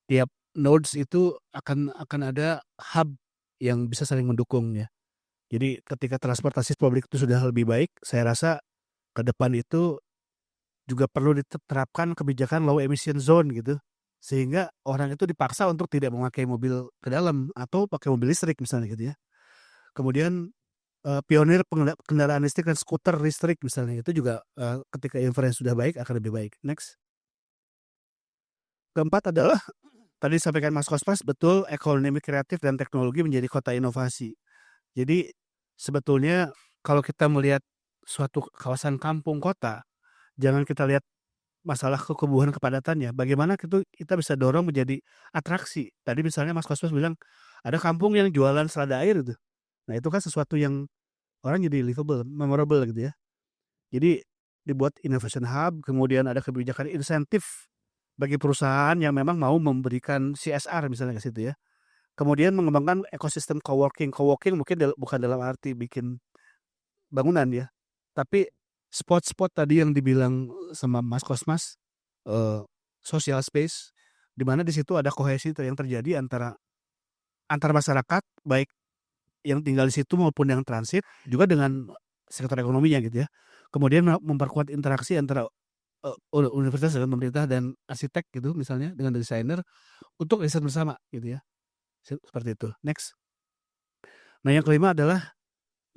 tiap nodes itu akan ada hub yang bisa saling mendukung ya. Jadi ketika transportasi publik itu sudah lebih baik, saya rasa ke depan itu juga perlu diterapkan kebijakan low emission zone gitu. Sehingga orang itu dipaksa untuk tidak memakai mobil ke dalam atau pakai mobil listrik misalnya gitu ya. Kemudian, pionir kendaraan listrik dan skuter listrik misalnya itu juga, ketika infrastruktur sudah baik akan lebih baik. Next. Keempat adalah tadi disampaikan Mas Kosmas, betul, ekonomi kreatif dan teknologi menjadi kota inovasi. Jadi sebetulnya kalau kita melihat suatu kawasan kampung kota, jangan kita lihat masalah kekebuhan kepadatannya, bagaimana kita bisa dorong menjadi atraksi. Tadi misalnya Mas Kosmas bilang, ada kampung yang jualan selada air itu. Nah itu kan sesuatu yang orang jadi livable, memorable gitu ya. Jadi dibuat innovation hub, kemudian ada kebijakan insentif bagi perusahaan yang memang mau memberikan CSR misalnya ke situ ya. Kemudian mengembangkan ekosistem coworking. Coworking mungkin bukan dalam arti bikin bangunan ya, tapi spot-spot tadi yang dibilang sama Mas Kosmas, social space, di mana di situ ada kohesi yang terjadi antara masyarakat, baik yang tinggal di situ maupun yang transit, juga dengan sektor ekonominya gitu ya. Kemudian memperkuat interaksi antara, universitas dengan pemerintah dan arsitek gitu misalnya dengan desainer untuk riset bersama gitu ya. Seperti itu. Next. Nah yang kelima adalah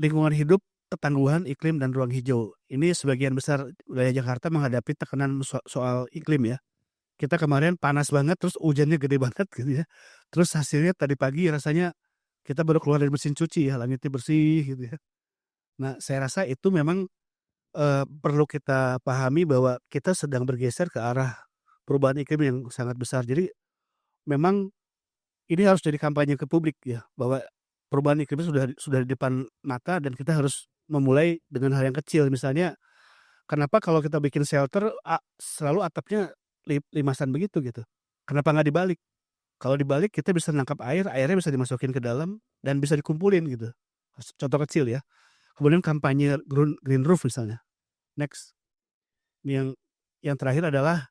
lingkungan hidup, ketangguhan iklim dan ruang hijau. Ini sebagian besar wilayah Jakarta menghadapi tekanan soal iklim ya. Kita kemarin panas banget, terus hujannya gede banget gitu ya. Terus hasilnya tadi pagi rasanya kita baru keluar dari mesin cuci ya, langitnya bersih gitu ya. Nah saya rasa itu memang, perlu kita pahami bahwa kita sedang bergeser ke arah perubahan iklim yang sangat besar. Jadi memang ini harus jadi kampanye ke publik ya, bahwa perubahan iklim sudah di depan mata dan kita harus memulai dengan hal yang kecil. Misalnya, kenapa kalau kita bikin shelter selalu atapnya limasan begitu gitu? Kenapa nggak dibalik? Kalau dibalik kita bisa nangkap air, airnya bisa dimasukin ke dalam dan bisa dikumpulin gitu. Contoh kecil ya. Kemudian kampanye green roof misalnya. Next. Yang terakhir adalah,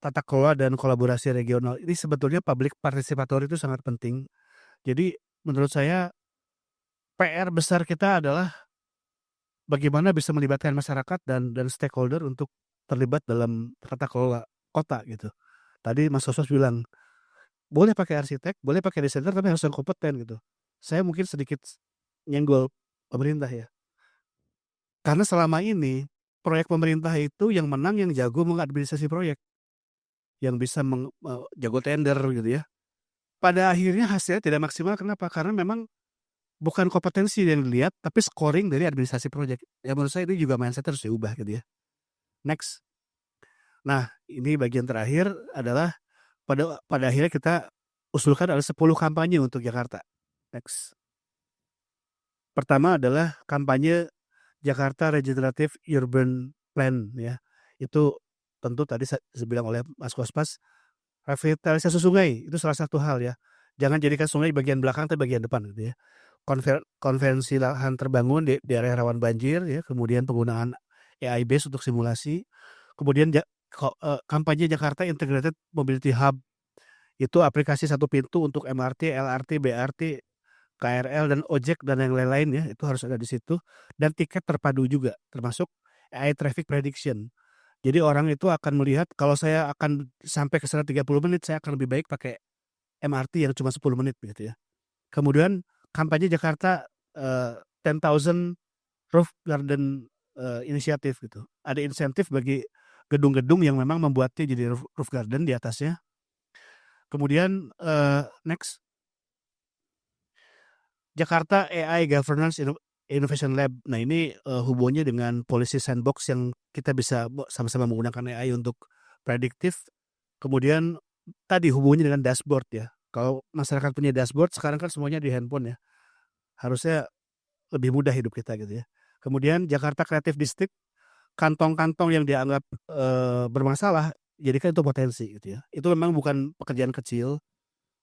tata kelola dan kolaborasi regional. Ini sebetulnya public participatory itu sangat penting. Jadi menurut saya PR besar kita adalah bagaimana bisa melibatkan masyarakat dan stakeholder untuk terlibat dalam tata kelola kota gitu. Tadi Mas Soswas bilang, boleh pakai arsitek, boleh pakai desainer, tapi harus yang kompeten gitu. Saya mungkin sedikit nyenggol pemerintah ya. Karena selama ini proyek pemerintah itu yang menang yang jago mengadministrasi proyek, yang bisa jago tender gitu ya. pada akhirnya hasilnya tidak maksimal. Kenapa? Karena memang bukan kompetensi yang dilihat, tapi scoring dari administrasi proyek. Ya menurut saya ini juga mindset harus diubah gitu ya. Next. Nah, ini bagian terakhir adalah pada akhirnya kita usulkan ada 10 kampanye untuk Jakarta. Next. Pertama adalah kampanye Jakarta Regenerative Urban Plan ya. Itu tentu tadi saya bilang oleh Mas Kospas, revitalisasi sungai itu salah satu hal ya. Jangan jadikan sungai bagian belakang tapi bagian depan gitu ya. Konvensi lahan terbangun di area rawan banjir ya, kemudian penggunaan AI base untuk simulasi. Kemudian kampanye Jakarta Integrated Mobility Hub. Itu aplikasi satu pintu untuk MRT, LRT, BRT, KRL dan ojek dan yang lain-lain ya, itu harus ada di situ. Dan tiket terpadu juga, termasuk AI traffic prediction. Jadi orang itu akan melihat kalau saya akan sampai ke sana 30 menit, saya akan lebih baik pakai MRT yang cuma 10 menit gitu ya. Kemudian kampanye Jakarta 10,000 roof garden inisiatif gitu. Ada insentif bagi gedung-gedung yang memang membuatnya jadi roof garden di atasnya. Kemudian next. Jakarta AI Governance Innovation Lab. Nah ini hubungannya dengan policy sandbox yang kita bisa sama-sama menggunakan AI untuk prediktif. Kemudian tadi hubungannya dengan dashboard ya. Kalau masyarakat punya dashboard sekarang kan semuanya di handphone ya. Harusnya lebih mudah hidup kita gitu ya. Kemudian Jakarta Creative District, kantong-kantong yang dianggap bermasalah jadikan itu potensi gitu ya. Itu memang bukan pekerjaan kecil,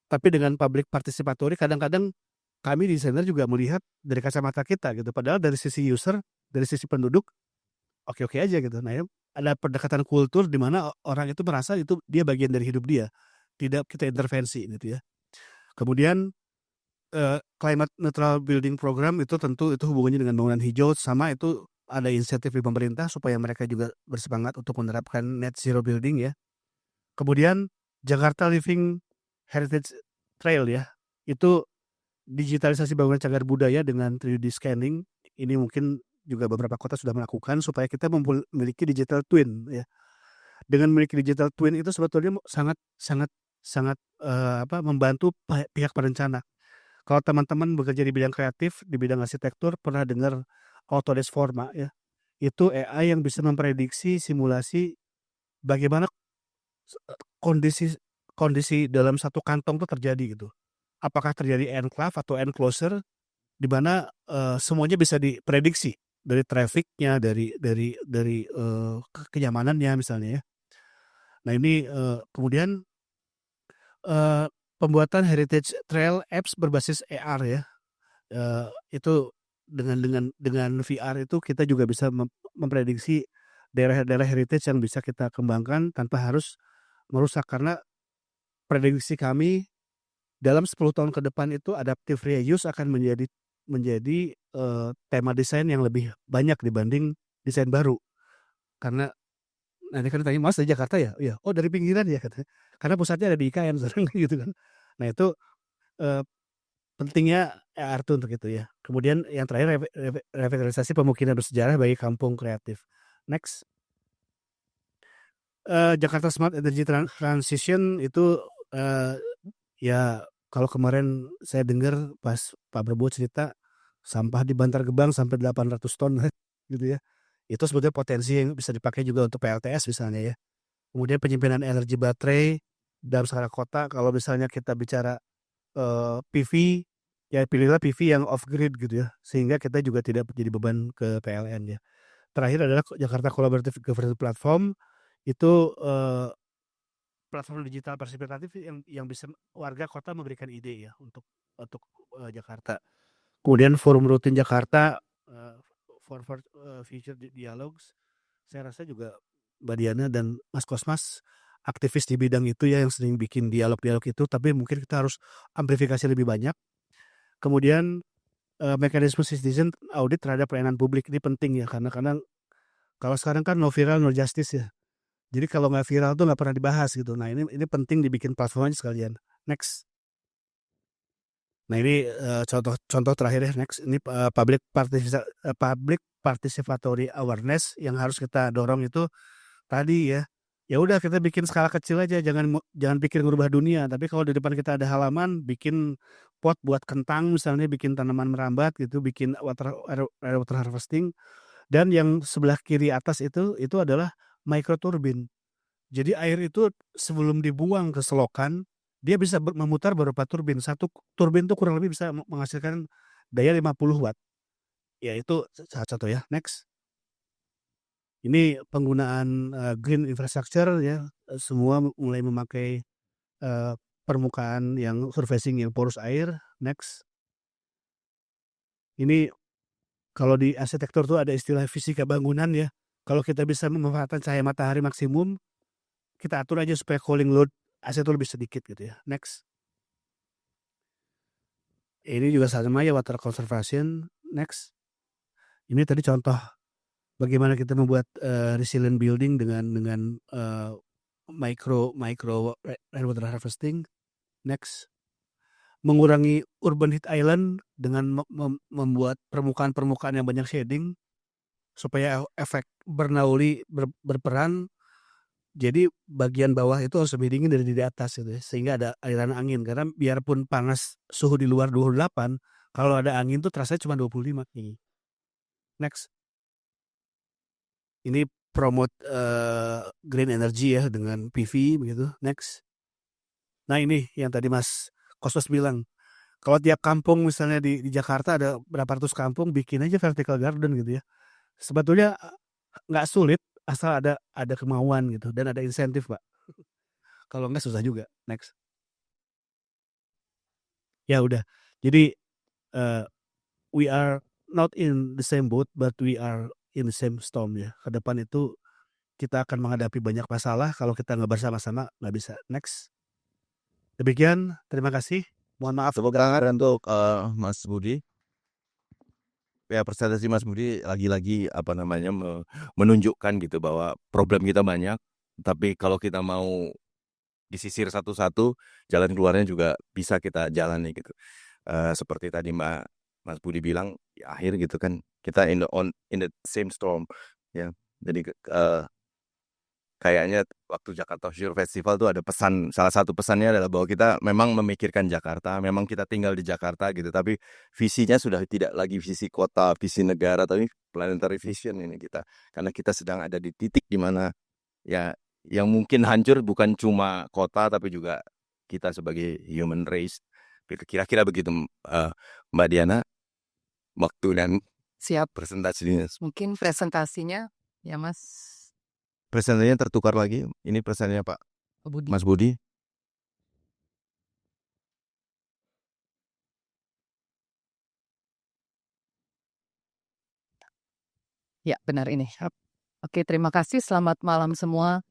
tapi dengan public participatory kadang-kadang kami desainer juga melihat dari kacamata kita gitu. Padahal dari sisi user, dari sisi penduduk, oke-oke aja gitu. Nah, ya, ada pendekatan kultur di mana orang itu merasa itu dia bagian dari hidup dia. Tidak kita intervensi gitu ya. Kemudian climate neutral building program itu tentu itu hubungannya dengan bangunan hijau, sama itu ada insentif di pemerintah supaya mereka juga bersemangat untuk menerapkan net zero building ya. Kemudian Jakarta Living Heritage Trail ya. Itu digitalisasi bangunan cagar budaya dengan 3D scanning. Ini mungkin juga beberapa kota sudah melakukan supaya kita memiliki digital twin ya. Dengan memiliki digital twin itu sebetulnya sangat membantu pihak perencana. Kalau teman-teman bekerja di bidang kreatif, di bidang arsitektur, pernah dengar Autodesk Forma ya. Itu AI yang bisa memprediksi simulasi bagaimana kondisi dalam satu kantong itu terjadi gitu. Apakah terjadi enclave atau enclosure di mana semuanya bisa diprediksi dari trafficnya, dari kenyamanannya misalnya ya. Nah ini kemudian pembuatan heritage trail apps berbasis AR ya. Itu dengan VR itu kita juga bisa memprediksi daerah-daerah heritage yang bisa kita kembangkan tanpa harus merusak, karena prediksi kami dalam 10 tahun ke depan itu adaptive reuse akan menjadi tema desain yang lebih banyak dibanding desain baru. Karena nanti kan ditanya, Mas dari Jakarta ya? Iya. Oh dari pinggiran ya katanya. Karena pusatnya ada di IKN sekarang gitu kan. Nah itu pentingnya AR untuk itu ya. Kemudian yang terakhir revitalisasi pemukiman bersejarah bagi kampung kreatif. Next. Jakarta Smart Energy Transition itu ya kalau kemarin saya dengar pas Pak Prabowo cerita sampah di Bantar Gebang sampai 800 ton gitu ya. Itu sebetulnya potensi yang bisa dipakai juga untuk PLTS misalnya ya. Kemudian penyimpanan energi baterai dalam skala kota, kalau misalnya kita bicara PV, ya pilihlah PV yang off grid gitu ya. Sehingga kita juga tidak menjadi beban ke PLN ya. Terakhir adalah Jakarta Collaborative Governance Platform, itu platform digital partisipatif yang bisa warga kota memberikan ide ya untuk Jakarta. Kemudian forum rutin Jakarta for future dialogues. Saya rasa juga Mbak Diana dan Mas Kosmas aktivis di bidang itu ya, yang sering bikin dialog-dialog itu, tapi mungkin kita harus amplifikasi lebih banyak. Kemudian mekanisme citizen audit terhadap pelayanan publik ini penting ya, karena kalau sekarang kan no viral no justice ya. Jadi kalau nggak viral tuh nggak pernah dibahas gitu. Nah ini penting dibikin platformnya sekalian. Next. Nah ini contoh terakhir ya. Next. Ini public participatory awareness yang harus kita dorong itu tadi ya. ya udah kita bikin skala kecil aja, jangan pikir ngerubah dunia, tapi kalau di depan kita ada halaman, bikin pot buat kentang misalnya, bikin tanaman merambat gitu, bikin air water harvesting, dan yang sebelah kiri atas itu adalah microturbine. Jadi air itu sebelum dibuang ke selokan, dia bisa memutar beberapa turbin. Satu turbin tuh kurang lebih bisa menghasilkan daya 50 watt. Ya itu salah satu ya. Next. Ini penggunaan green infrastructure ya, semua mulai memakai permukaan yang surfacing yang porous air. Next. Ini kalau di arsitektur tuh ada istilah fisika bangunan ya. Kalau kita bisa memanfaatkan cahaya matahari maksimum, kita atur aja supaya cooling load AC itu lebih sedikit gitu ya. Next. Ini juga sama ya, water conservation. Next. Ini tadi contoh bagaimana kita membuat resilient building dengan micro rainwater harvesting. Next. Mengurangi urban heat island dengan membuat permukaan yang banyak shading supaya efek Bernoulli berperan. Jadi bagian bawah itu harus lebih dingin dari di atas gitu ya, sehingga ada aliran angin, karena biarpun panas suhu di luar 28, kalau ada angin tuh terasa cuma 25 nih. Next. Ini promote green energy ya dengan PV begitu. Next. Nah ini yang tadi Mas Kostos bilang, kalau tiap kampung misalnya di Jakarta ada berapa ratus kampung, bikin aja vertical garden gitu ya. Sebetulnya nggak sulit asal ada kemauan gitu dan ada insentif, Pak. Kalau nggak susah juga. Next. Ya udah. Jadi we are not in the same boat, but we are in the same storm ya. Ke depan itu kita akan menghadapi banyak masalah, kalau kita nggak bersama-sama nggak bisa. Next. Demikian, terima kasih. Mohon maaf. Tepuk tangan untuk Mas Budi. Ya, presentasi Mas Budi lagi-lagi menunjukkan gitu bahwa problem kita banyak, tapi kalau kita mau disisir satu-satu, jalan keluarnya juga bisa kita jalani gitu. Seperti tadi Mas Budi bilang, di akhir gitu kan, kita in the same storm ya. Jadi kayaknya waktu Jakarta Future Festival tuh ada pesan, salah satu pesannya adalah bahwa kita memang memikirkan Jakarta, memang kita tinggal di Jakarta gitu, tapi visinya sudah tidak lagi visi kota, visi negara, tapi planetary vision ini kita. Karena kita sedang ada di titik di mana ya yang mungkin hancur bukan cuma kota, tapi juga kita sebagai human race. Kira-kira begitu, Mbak Diana, waktu dan Siap. presentasinya. Mungkin presentasinya ya Mas Presentasinya tertukar lagi. Ini presentasinya Pak Budi. Mas Budi. Ya, benar ini. Oke, terima kasih. Selamat malam semua.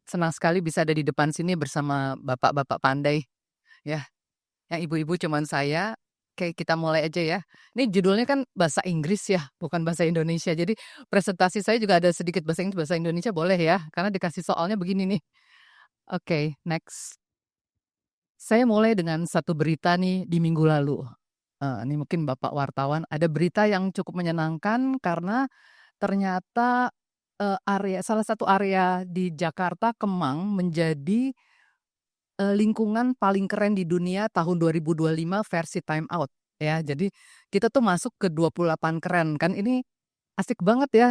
Senang sekali bisa ada di depan sini bersama bapak-bapak pandai. Ya, yang ibu-ibu cuman saya. Oke, kita mulai aja ya. Ini judulnya kan bahasa Inggris ya, bukan bahasa Indonesia. Jadi presentasi saya juga ada sedikit bahasa Inggris, bahasa Indonesia boleh ya, karena dikasih soalnya begini nih. Oke, next. Saya mulai dengan satu berita nih di minggu lalu. Ini mungkin Bapak wartawan, ada berita yang cukup menyenangkan karena ternyata salah satu area di Jakarta, Kemang, menjadi lingkungan paling keren di dunia tahun 2025 versi Time Out ya. Jadi kita tuh masuk ke 28 keren kan, ini asik banget ya.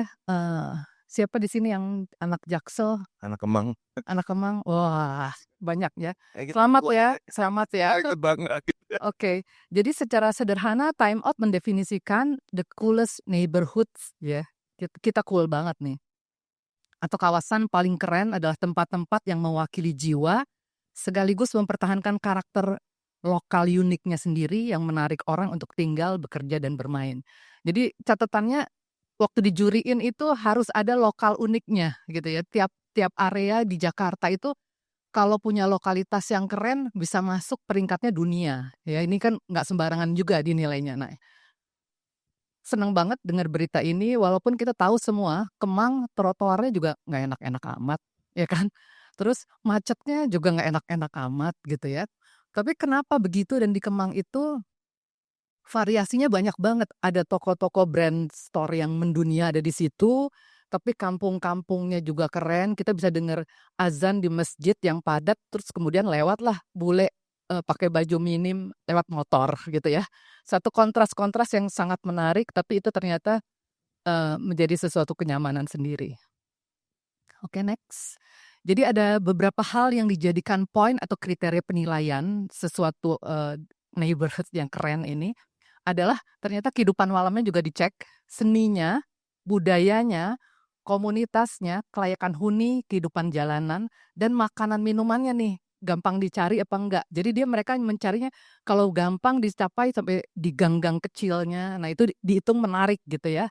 Siapa di sini yang anak Jaksel? Anak Kemang. Anak Kemang, wah banyak ya. Selamat ya, selamat ya. Oke, jadi secara sederhana Time Out mendefinisikan the coolest neighborhoods ya. Kita cool banget nih. Atau kawasan paling keren adalah tempat-tempat yang mewakili jiwa sekaligus mempertahankan karakter lokal uniknya sendiri yang menarik orang untuk tinggal, bekerja, dan bermain. Jadi catatannya waktu dijuriin itu harus ada lokal uniknya gitu ya. Tiap area di Jakarta itu kalau punya lokalitas yang keren bisa masuk peringkatnya dunia. Ya, ini kan nggak sembarangan juga dinilainya. Nah, senang banget dengar berita ini walaupun kita tahu semua Kemang trotoarnya juga nggak enak-enak amat, ya kan? Terus macetnya juga nggak enak-enak amat gitu ya. Tapi kenapa begitu dan di Kemang itu variasinya banyak banget. Ada toko-toko brand store yang mendunia ada di situ. tapi kampung-kampungnya juga keren. Kita bisa dengar azan di masjid yang padat, terus kemudian lewatlah bule pakai baju minim lewat motor gitu ya. Satu kontras-kontras yang sangat menarik, tapi itu ternyata menjadi sesuatu kenyamanan sendiri. Oke, next. Jadi ada beberapa hal yang dijadikan poin atau kriteria penilaian sesuatu neighborhood yang keren ini adalah ternyata kehidupan malamnya juga dicek, seninya, budayanya, komunitasnya, kelayakan huni, kehidupan jalanan, dan makanan minumannya nih gampang dicari apa enggak. Jadi mereka mencarinya kalau gampang dicapai sampai di gang-gang kecilnya. Nah itu dihitung menarik gitu ya.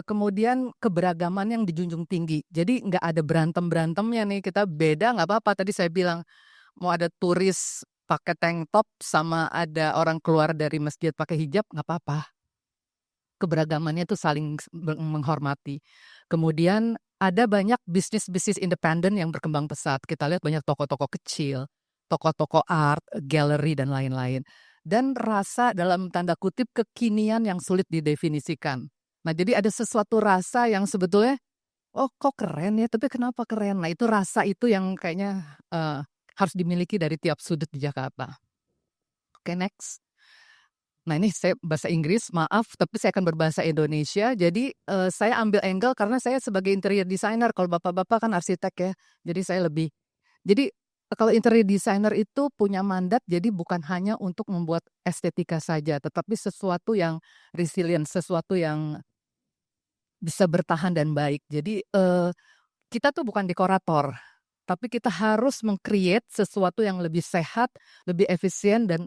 Kemudian keberagaman yang dijunjung tinggi. Jadi nggak ada berantem-berantemnya nih, kita beda nggak apa-apa. Tadi saya bilang mau ada turis pakai tank top sama ada orang keluar dari masjid pakai hijab nggak apa-apa. Keberagamannya tuh saling menghormati. Kemudian ada banyak bisnis-bisnis independen yang berkembang pesat. Kita lihat banyak toko-toko kecil, toko-toko art, galeri dan lain-lain. Dan rasa dalam tanda kutip kekinian yang sulit didefinisikan. Nah, jadi ada sesuatu rasa yang sebetulnya, oh kok keren ya, tapi kenapa keren? Nah, itu rasa itu yang kayaknya harus dimiliki dari tiap sudut di Jakarta. Oke, next. Nah, ini saya bahasa Inggris, maaf, tapi saya akan berbahasa Indonesia. Jadi saya ambil angle karena saya sebagai interior designer, kalau bapak-bapak kan arsitek ya, jadi saya lebih. Jadi kalau interior designer itu punya mandat, jadi bukan hanya untuk membuat estetika saja, tetapi sesuatu yang resilient, sesuatu yang bisa bertahan dan baik. Jadi kita tuh bukan dekorator, tapi kita harus meng-create sesuatu yang lebih sehat, lebih efisien dan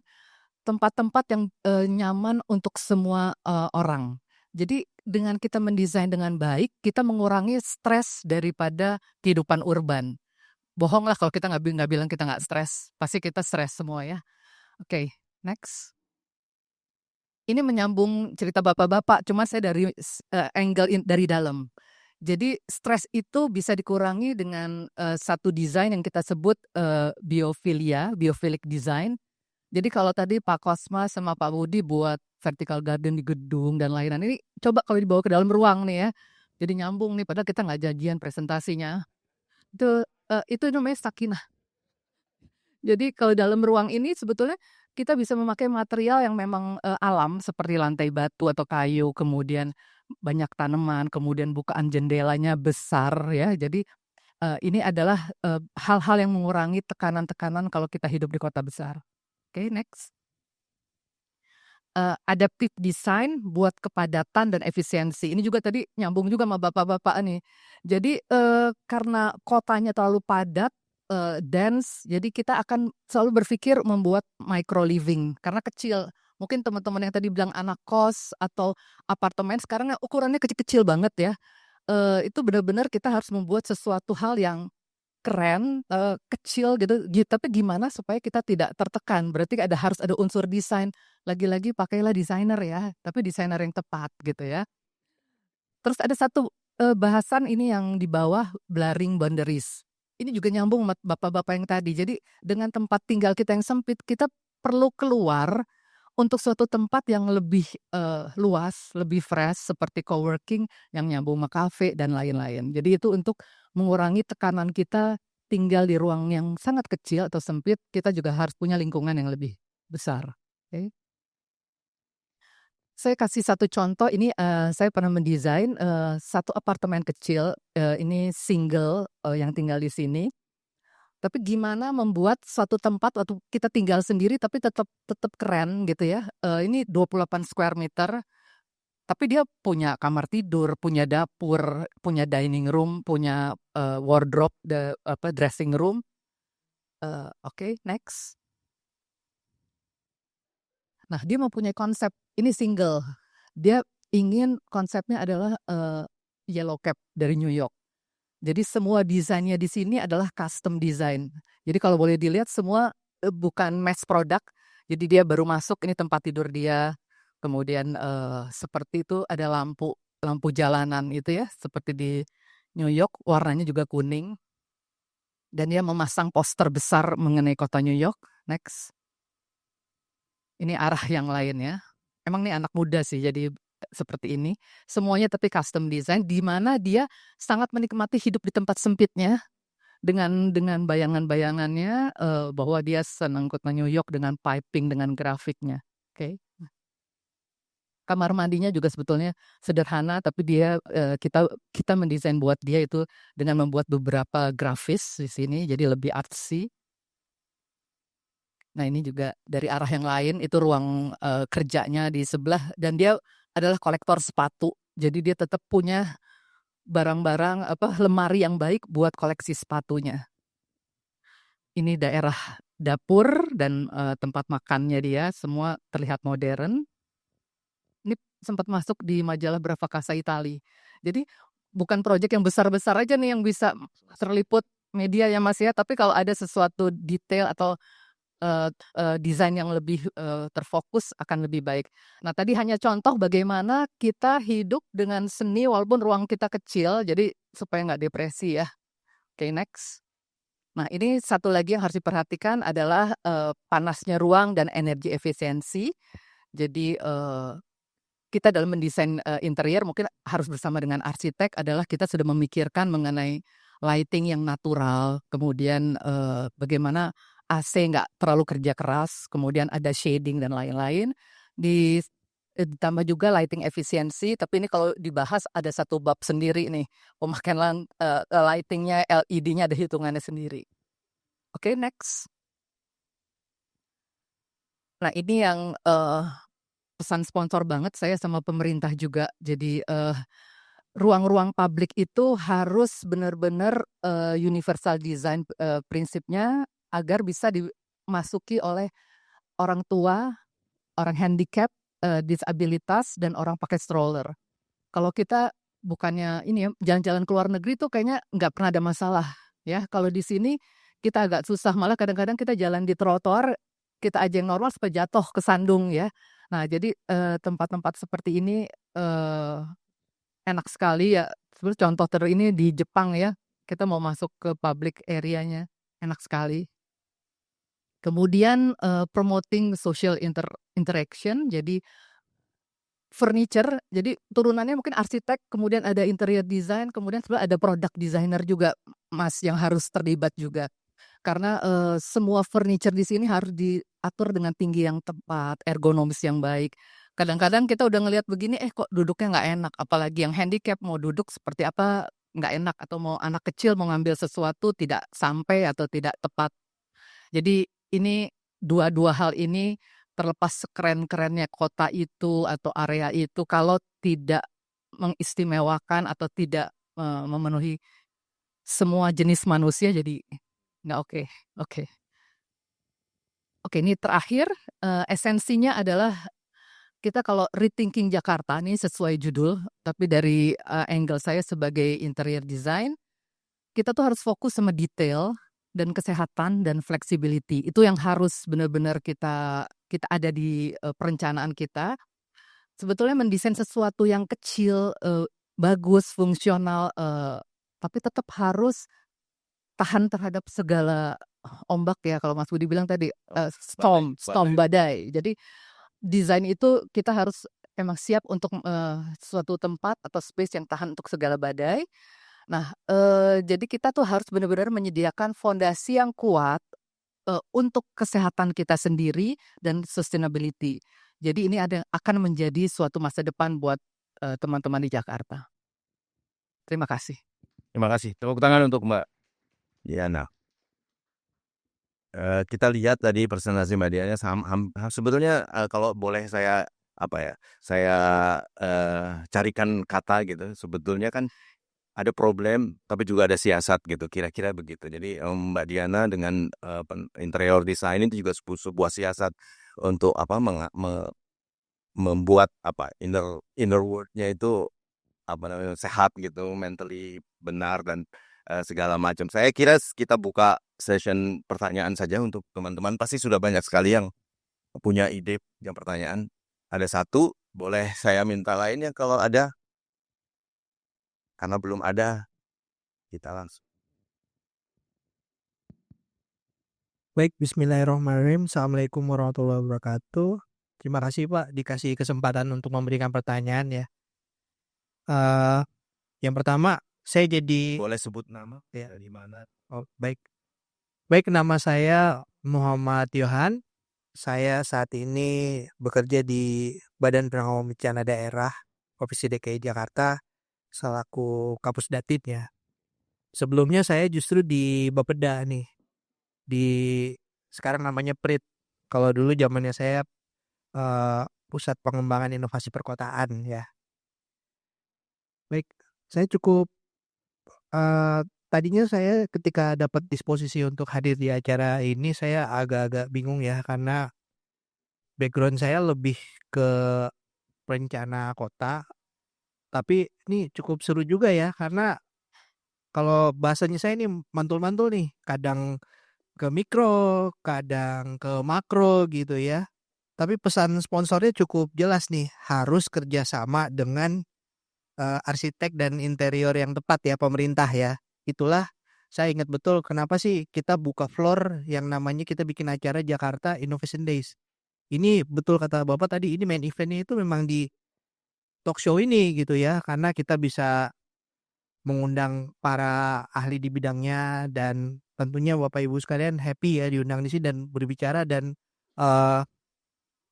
tempat-tempat yang nyaman untuk semua orang. Jadi dengan kita mendesain dengan baik, kita mengurangi stres daripada kehidupan urban. Bohong lah kalau kita nggak bilang kita nggak stres, pasti kita stres semua ya. Oke, next. Ini menyambung cerita bapak-bapak, cuma saya dari angle dari dalam. Jadi stres itu bisa dikurangi dengan satu desain yang kita sebut biophilic design. Jadi kalau tadi Pak Kosma sama Pak Budi buat vertical garden di gedung dan lain-lain, ini coba kalau dibawa ke dalam ruang nih ya. Jadi nyambung nih, padahal kita nggak janjian presentasinya. Itu namanya sakinah. Jadi kalau dalam ruang ini sebetulnya kita bisa memakai material yang memang alam seperti lantai batu atau kayu, kemudian banyak tanaman, kemudian bukaan jendelanya besar ya. Jadi ini adalah hal-hal yang mengurangi tekanan-tekanan kalau kita hidup di kota besar. Oke, next. Adaptive design buat kepadatan dan efisiensi. Ini juga tadi nyambung juga sama bapak-bapak nih. Jadi karena kotanya terlalu padat, dense, jadi kita akan selalu berpikir membuat micro living karena kecil. Mungkin teman-teman yang tadi bilang anak kos atau apartemen sekarang ukurannya kecil-kecil banget ya. Itu benar-benar kita harus membuat sesuatu hal yang keren, kecil gitu, tapi gimana supaya kita tidak tertekan. Berarti harus ada unsur desain. Lagi-lagi pakailah desainer ya, tapi desainer yang tepat gitu ya. Terus ada satu bahasan ini yang di bawah, blurring boundaries. Ini juga nyambung sama bapak-bapak yang tadi. Jadi dengan tempat tinggal kita yang sempit, kita perlu keluar untuk suatu tempat yang lebih luas, lebih fresh seperti coworking yang nyambung sama kafe dan lain-lain. Jadi itu untuk mengurangi tekanan kita tinggal di ruang yang sangat kecil atau sempit, kita juga harus punya lingkungan yang lebih besar. Okay. Saya kasih satu contoh, ini saya pernah mendesain satu apartemen kecil, ini single yang tinggal di sini. Tapi gimana membuat suatu tempat waktu kita tinggal sendiri tapi tetap keren gitu ya. Ini 28 square meter, tapi dia punya kamar tidur, punya dapur, punya dining room, punya wardrobe, dressing room. Oke, next. Nah, dia mempunyai konsep, ini single. Dia ingin konsepnya adalah yellow cab dari New York. Jadi semua desainnya di sini adalah custom design. Jadi kalau boleh dilihat semua bukan mass product. Jadi dia baru masuk, ini tempat tidur dia. Kemudian seperti itu ada lampu jalanan itu ya, seperti di New York, warnanya juga kuning. Dan dia memasang poster besar mengenai kota New York. Next. Ini arah yang lain ya. Emang nih anak muda sih, jadi seperti ini. Semuanya tapi custom design, di mana dia sangat menikmati hidup di tempat sempitnya dengan bayangan-bayangannya, bahwa dia senang kota New York dengan piping, dengan grafiknya. Oke. Kamar mandinya juga sebetulnya sederhana, tapi dia kita mendesain buat dia itu dengan membuat beberapa grafis di sini, jadi lebih artsy. Nah, ini juga dari arah yang lain, itu ruang kerjanya di sebelah, dan dia adalah kolektor sepatu. Jadi dia tetap punya barang-barang lemari yang baik buat koleksi sepatunya. Ini daerah dapur dan tempat makannya dia, semua terlihat modern. Ini sempat masuk di majalah Brava Casa Itali. Jadi bukan proyek yang besar-besar aja nih yang bisa terliput media ya Mas ya, tapi kalau ada sesuatu detail atau desain yang lebih terfokus akan lebih baik. Nah, tadi hanya contoh bagaimana kita hidup dengan seni walaupun ruang kita kecil, jadi supaya nggak depresi ya. Oke, next. Nah, ini satu lagi yang harus diperhatikan adalah panasnya ruang dan energi efisiensi. Jadi kita dalam mendesain interior mungkin harus bersama dengan arsitek adalah kita sudah memikirkan mengenai lighting yang natural, kemudian bagaimana AC nggak terlalu kerja keras, kemudian ada shading dan lain-lain. Ditambah juga lighting efisiensi, tapi ini kalau dibahas ada satu bab sendiri nih, pemakaian lightingnya, LED-nya ada hitungannya sendiri. Oke, next. Nah, ini yang pesan sponsor banget saya sama pemerintah juga. Jadi ruang-ruang publik itu harus benar-benar universal design prinsipnya agar bisa dimasuki oleh orang tua, orang handicap, disabilitas, dan orang pakai stroller. Kalau kita bukannya ini ya, jalan-jalan ke luar negeri tuh kayaknya nggak pernah ada masalah ya. Kalau di sini kita agak susah, malah kadang-kadang kita jalan di trotoar, kita aja yang normal supaya jatuh ke sandung ya. Nah, jadi tempat-tempat seperti ini enak sekali ya. Sebenarnya contoh ini di Jepang ya. Kita mau masuk ke public area-nya, enak sekali. Kemudian promoting social interaction, jadi furniture, jadi turunannya mungkin arsitek, kemudian ada interior design, kemudian sebenarnya ada product designer juga, Mas, yang harus terlibat juga. Karena semua furniture di sini harus diatur dengan tinggi yang tepat, ergonomis yang baik. Kadang-kadang kita udah ngelihat begini, kok duduknya nggak enak, apalagi yang handicap mau duduk seperti apa nggak enak, atau mau anak kecil mau ngambil sesuatu tidak sampai atau tidak tepat. Jadi ini dua hal ini, terlepas sekeren-kerennya kota itu atau area itu, kalau tidak mengistimewakan atau tidak memenuhi semua jenis manusia, jadi nggak oke. Oke. Oke, ini terakhir, esensinya adalah kita kalau rethinking Jakarta, ini sesuai judul, tapi dari angle saya sebagai interior design, kita tuh harus fokus sama detail dan kesehatan dan flexibility. Itu yang harus benar-benar kita ada di perencanaan kita. Sebetulnya mendesain sesuatu yang kecil, bagus, fungsional, tapi tetap harus tahan terhadap segala ombak ya, kalau Mas Budi bilang tadi, storm, badai. Jadi desain itu kita harus emang siap untuk suatu tempat atau space yang tahan untuk segala badai. Nah, jadi kita tuh harus benar-benar menyediakan fondasi yang kuat untuk kesehatan kita sendiri dan sustainability. Jadi ini akan menjadi suatu masa depan buat teman-teman di Jakarta. Terima kasih. Terima kasih. Tepuk tangan untuk Mbak Diana. Kita lihat tadi presentasi Mbak Diana sebetulnya kalau boleh saya carikan kata gitu, sebetulnya kan ada problem tapi juga ada siasat gitu, kira-kira begitu. Jadi Mbak Diana dengan interior design itu juga sebuah siasat untuk membuat inner world-nya itu sehat gitu, mentally benar dan segala macam. Saya kira kita buka session pertanyaan saja untuk teman-teman. Pasti sudah banyak sekali yang punya ide, yang pertanyaan. Ada satu, boleh saya minta lainnya kalau ada? Karena belum ada, kita langsung. Baik, bismillahirrahmanirrahim. Assalamualaikum warahmatullahi wabarakatuh. Terima kasih Pak dikasih kesempatan untuk memberikan pertanyaan ya. Eh, yang pertama saya jadi Boleh sebut nama ya. dari mana? Oh, baik. Baik, nama saya Muhammad Yohan. Saya saat ini bekerja di Badan Penanggulangan Bencana Daerah Provinsi DKI Jakarta selaku Kapus Datin ya. Sebelumnya saya justru di Bapeda nih. Di sekarang namanya PRIT. Kalau dulu zamannya saya Pusat Pengembangan Inovasi Perkotaan ya. Baik, saya cukup tadinya saya ketika dapat disposisi untuk hadir di acara ini saya agak-agak bingung ya karena background saya lebih ke perencana kota. Tapi ini cukup seru juga ya karena kalau bahasanya saya ini mantul-mantul nih, kadang ke mikro, kadang ke makro gitu ya. Tapi pesan sponsornya cukup jelas nih, harus kerjasama dengan arsitek dan interior yang tepat ya pemerintah ya. Itulah saya ingat betul kenapa sih kita buka floor yang namanya kita bikin acara Jakarta Innovation Days. Ini betul kata Bapak tadi, ini main eventnya itu memang di talk show ini gitu ya, karena kita bisa mengundang para ahli di bidangnya dan tentunya Bapak Ibu sekalian happy ya diundang di sini dan berbicara dan eh,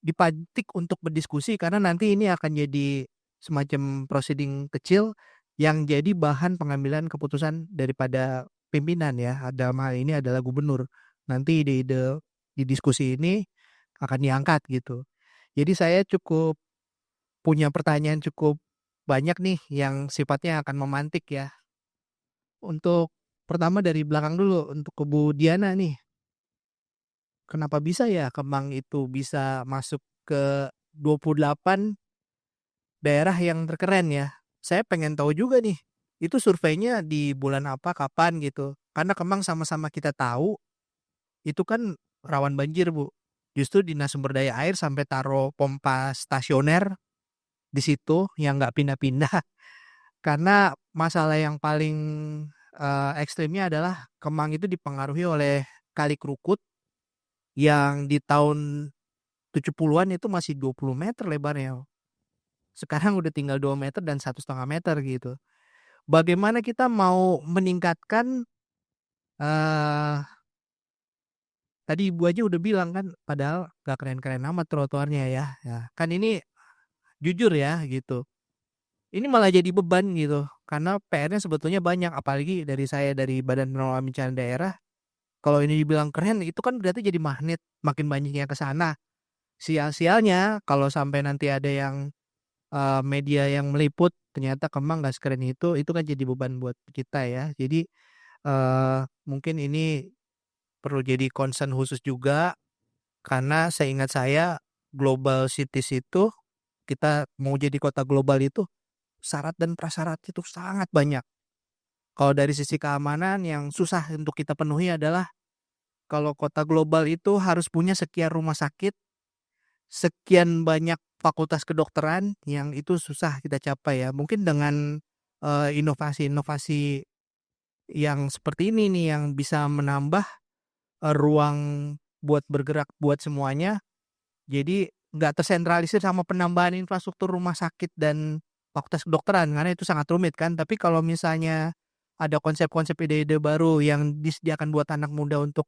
dipantik untuk berdiskusi karena nanti ini akan jadi semacam proceeding kecil yang jadi bahan pengambilan keputusan daripada pimpinan ya. Dalam hal ini adalah gubernur. Nanti ide-ide di diskusi ini akan diangkat gitu. Jadi saya cukup punya pertanyaan cukup banyak nih yang sifatnya akan memantik ya. Untuk pertama dari belakang dulu untuk ke Bu Diana nih. Kenapa bisa ya Kemang itu bisa masuk ke 28 daerah yang terkeren ya? Saya pengen tahu juga nih. Itu surveinya di bulan apa, kapan gitu. Karena Kemang sama-sama kita tahu itu kan rawan banjir, Bu. Justru Dinas Sumber Daya Air sampai taruh pompa stasioner di situ yang nggak pindah-pindah. Karena masalah yang paling ekstrimnya adalah Kemang itu dipengaruhi oleh Kali Krukut yang di tahun 70-an itu masih 20 meter lebarnya. Sekarang udah tinggal 2 meter dan 1,5 meter gitu. Bagaimana kita mau meningkatkan tadi Ibu aja udah bilang kan padahal gak keren-keren amat trotoarnya ya. Kan ini jujur ya gitu. Ini malah jadi beban gitu. Karena PR-nya sebetulnya banyak. Apalagi dari saya dari Badan Penanggulangan Bencana Daerah. Kalau ini dibilang keren itu kan berarti jadi magnet. Makin banyaknya ke sana. Sial-sialnya kalau sampai nanti ada yang media yang meliput ternyata Kemang gak sekeren itu kan jadi beban buat kita ya. Jadi mungkin ini perlu jadi concern khusus juga karena seingat saya global cities itu kita mau jadi kota global itu syarat dan prasyarat itu sangat banyak. Kalau dari sisi keamanan yang susah untuk kita penuhi adalah kalau kota global itu harus punya sekian rumah sakit, sekian banyak fakultas kedokteran yang itu susah kita capai ya. Mungkin dengan inovasi-inovasi yang seperti ini nih yang bisa menambah ruang buat bergerak buat semuanya. Jadi nggak tersentralisir sama penambahan infrastruktur rumah sakit dan fakultas kedokteran karena itu sangat rumit kan. Tapi kalau misalnya ada konsep-konsep ide-ide baru yang disediakan buat anak muda untuk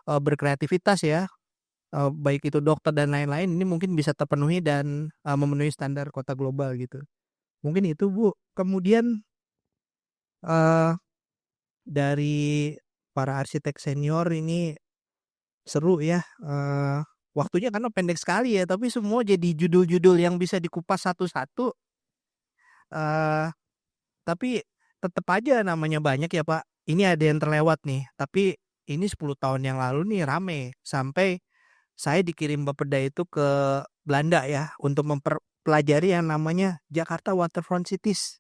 berkreativitas ya, baik itu dokter dan lain-lain, ini mungkin bisa terpenuhi dan memenuhi standar kota global gitu. Mungkin itu Bu. Kemudian dari para arsitek senior ini seru ya. Waktunya karena pendek sekali ya, tapi semua jadi judul-judul yang bisa dikupas satu-satu. Tapi tetap aja namanya banyak ya Pak. Ini ada yang terlewat nih. Tapi ini 10 tahun yang lalu nih rame. Sampai saya dikirim Bapeda itu ke Belanda ya. Untuk mempelajari yang namanya Jakarta Waterfront Cities.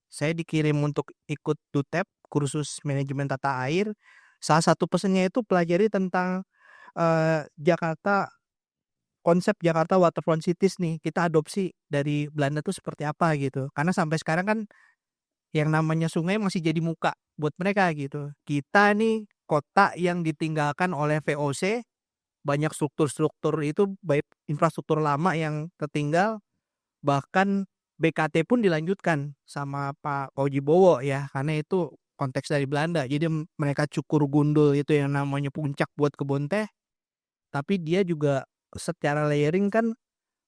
Saya dikirim untuk ikut DUTEP, kursus manajemen tata air. Salah satu pesannya itu pelajari tentang Jakarta, konsep Jakarta Waterfront Cities nih. Kita adopsi dari Belanda tuh seperti apa gitu. Karena sampai sekarang kan yang namanya sungai masih jadi muka buat mereka gitu. Kita nih kota yang ditinggalkan oleh VOC banyak struktur-struktur itu baik infrastruktur lama yang tertinggal, bahkan BKT pun dilanjutkan sama Pak Fauji-Bowo ya, karena itu konteks dari Belanda. Jadi mereka cukur gundul itu yang namanya puncak buat kebun teh, tapi dia juga secara layering kan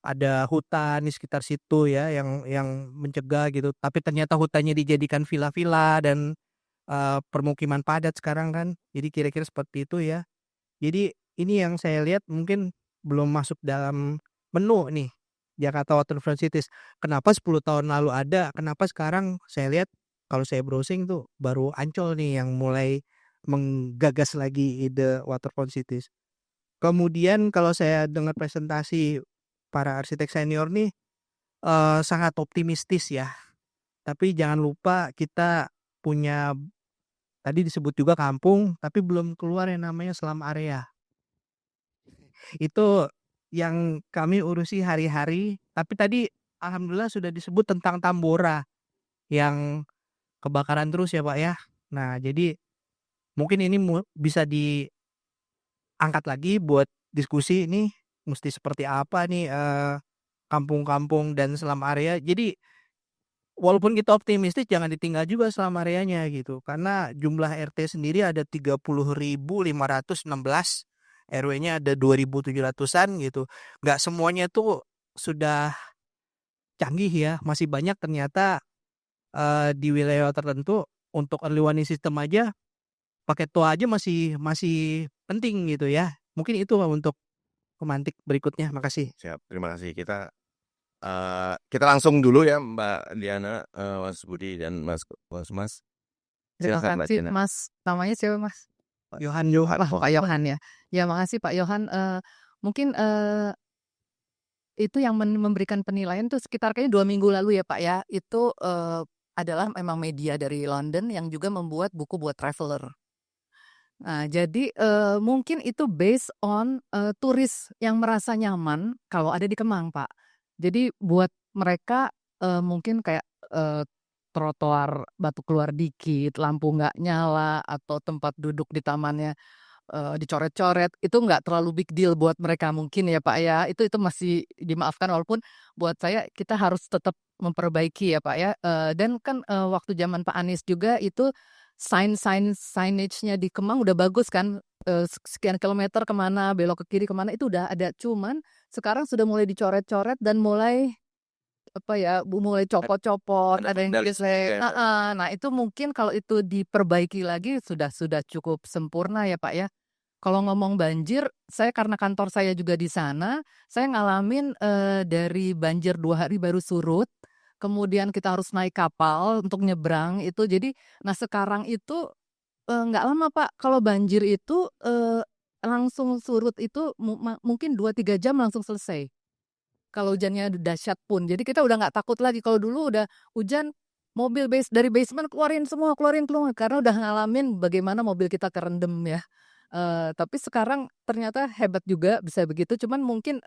ada hutan di sekitar situ ya yang mencegah gitu. Tapi ternyata hutannya dijadikan villa-villa dan permukiman padat sekarang kan. Jadi kira-kira seperti itu ya. Jadi ini yang saya lihat mungkin belum masuk dalam menu nih Jakarta Waterfront Cities. Kenapa 10 tahun lalu ada? Kenapa sekarang saya lihat kalau saya browsing tuh baru Ancol nih yang mulai menggagas lagi ide Waterfront Cities. Kemudian kalau saya dengar presentasi para arsitek senior nih sangat optimistis ya. Tapi jangan lupa kita punya tadi disebut juga kampung, tapi belum keluar yang namanya Selam Area. Itu yang kami urusi hari-hari. Tapi tadi alhamdulillah sudah disebut tentang Tambora yang kebakaran terus ya Pak ya. Nah jadi mungkin ini bisa diangkat lagi buat diskusi ini mesti seperti apa nih kampung-kampung dan Selam Area. Jadi walaupun kita optimistis jangan ditinggal juga Selam Areanya gitu. Karena jumlah RT sendiri ada 30.516, RW-nya ada 2.700-an gitu. Nggak semuanya tuh sudah canggih ya. Masih banyak ternyata di wilayah tertentu untuk early warning system aja pakai toa aja masih penting gitu ya. Mungkin itu untuk pemantik berikutnya. Makasih. Siap, terima kasih. Kita langsung dulu ya Mbak Diana, Mas Budi dan Mas Mas. Terima Silakan Mbak kasih Diana. Mas. Namanya siapa Mas? Yohan. Wah, Pak Yohan ya. Ya makasih Pak Yohan. Mungkin itu yang memberikan penilaian tuh sekitar kayaknya 2 minggu lalu ya Pak ya. Itu adalah memang media dari London yang juga membuat buku buat traveler. Nah, jadi mungkin itu based on turis yang merasa nyaman kalau ada di Kemang, Pak. Jadi buat mereka mungkin kayak trotoar batu keluar dikit, lampu nggak nyala, atau tempat duduk di tamannya dicoret-coret, itu nggak terlalu big deal buat mereka mungkin ya Pak ya. Itu masih dimaafkan walaupun buat saya kita harus tetap memperbaiki ya Pak ya. Dan kan waktu zaman Pak Anies juga itu signage-nya di Kemang udah bagus kan, sekian kilometer kemana, belok ke kiri kemana itu udah ada. Cuman sekarang sudah mulai dicoret-coret dan mulai mulai copot-copot, ada yang gesek. Nah itu mungkin kalau itu diperbaiki lagi sudah cukup sempurna ya Pak ya. Kalau ngomong banjir, saya karena kantor saya juga di sana, saya ngalamin dari banjir 2 hari baru surut. Kemudian kita harus naik kapal untuk nyebrang itu. Jadi, nah sekarang itu nggak lama Pak, kalau banjir itu langsung surut itu mungkin 2-3 jam langsung selesai. Kalau hujannya dahsyat pun. Jadi kita udah nggak takut lagi. Kalau dulu udah hujan, mobil dari basement keluarin semua, keluar. Karena udah ngalamin bagaimana mobil kita kerendam ya. Tapi sekarang ternyata hebat juga bisa begitu. Cuman mungkin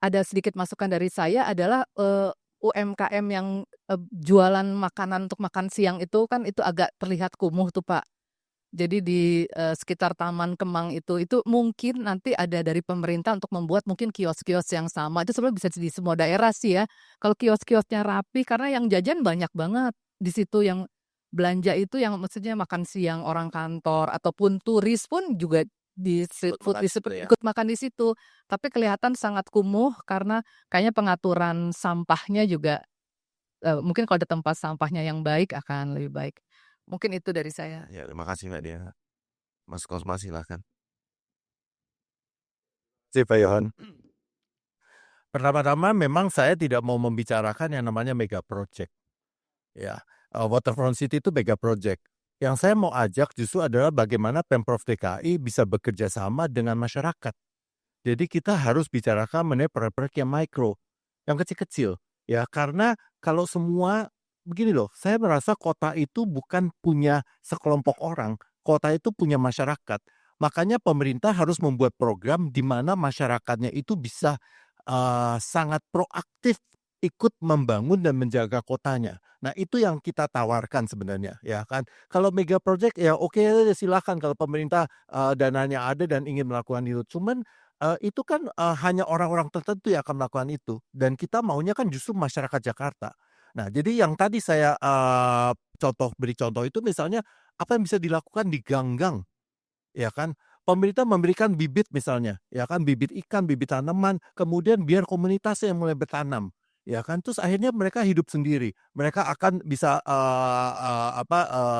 ada sedikit masukan dari saya adalah UMKM yang jualan makanan untuk makan siang itu kan itu agak terlihat kumuh tuh Pak. Jadi di sekitar Taman Kemang itu mungkin nanti ada dari pemerintah untuk membuat mungkin kios-kios yang sama. Itu sebenarnya bisa di semua daerah sih ya. Kalau kios-kiosnya rapi karena yang jajan banyak banget di situ, yang belanja itu yang maksudnya makan siang orang kantor ataupun turis pun juga di street food ikut makan di situ. Tapi kelihatan sangat kumuh karena kayaknya pengaturan sampahnya juga mungkin kalau ada tempat sampahnya yang baik akan lebih baik. Mungkin itu dari saya. Ya, terima kasih Mbak Diana. Mas Kosma silakan. Pak Yohan. Pertama-tama memang saya tidak mau membicarakan yang namanya mega project. Ya, Waterfront City itu mega project. Yang saya mau ajak justru adalah bagaimana Pemprov DKI bisa bekerja sama dengan masyarakat. Jadi kita harus bicarakan mengenai proyek-proyek yang mikro, yang kecil-kecil. Ya, karena kalau semua begini loh, saya merasa kota itu bukan punya sekelompok orang, kota itu punya masyarakat. Makanya pemerintah harus membuat program di mana masyarakatnya itu bisa sangat proaktif ikut membangun dan menjaga kotanya. Nah, itu yang kita tawarkan sebenarnya, ya kan. Kalau mega project ya oke silakan kalau pemerintah, dananya ada dan ingin melakukan itu. Cuman, itu kan, hanya orang-orang tertentu yang akan melakukan itu dan kita maunya kan justru masyarakat Jakarta. Nah, jadi yang tadi saya, beri contoh itu misalnya apa yang bisa dilakukan di gang-gang, ya kan. Pemerintah memberikan bibit misalnya, ya kan, bibit ikan, bibit tanaman, kemudian biar komunitasnya yang mulai bertanam, ya kan. Terus akhirnya mereka hidup sendiri, mereka akan bisa,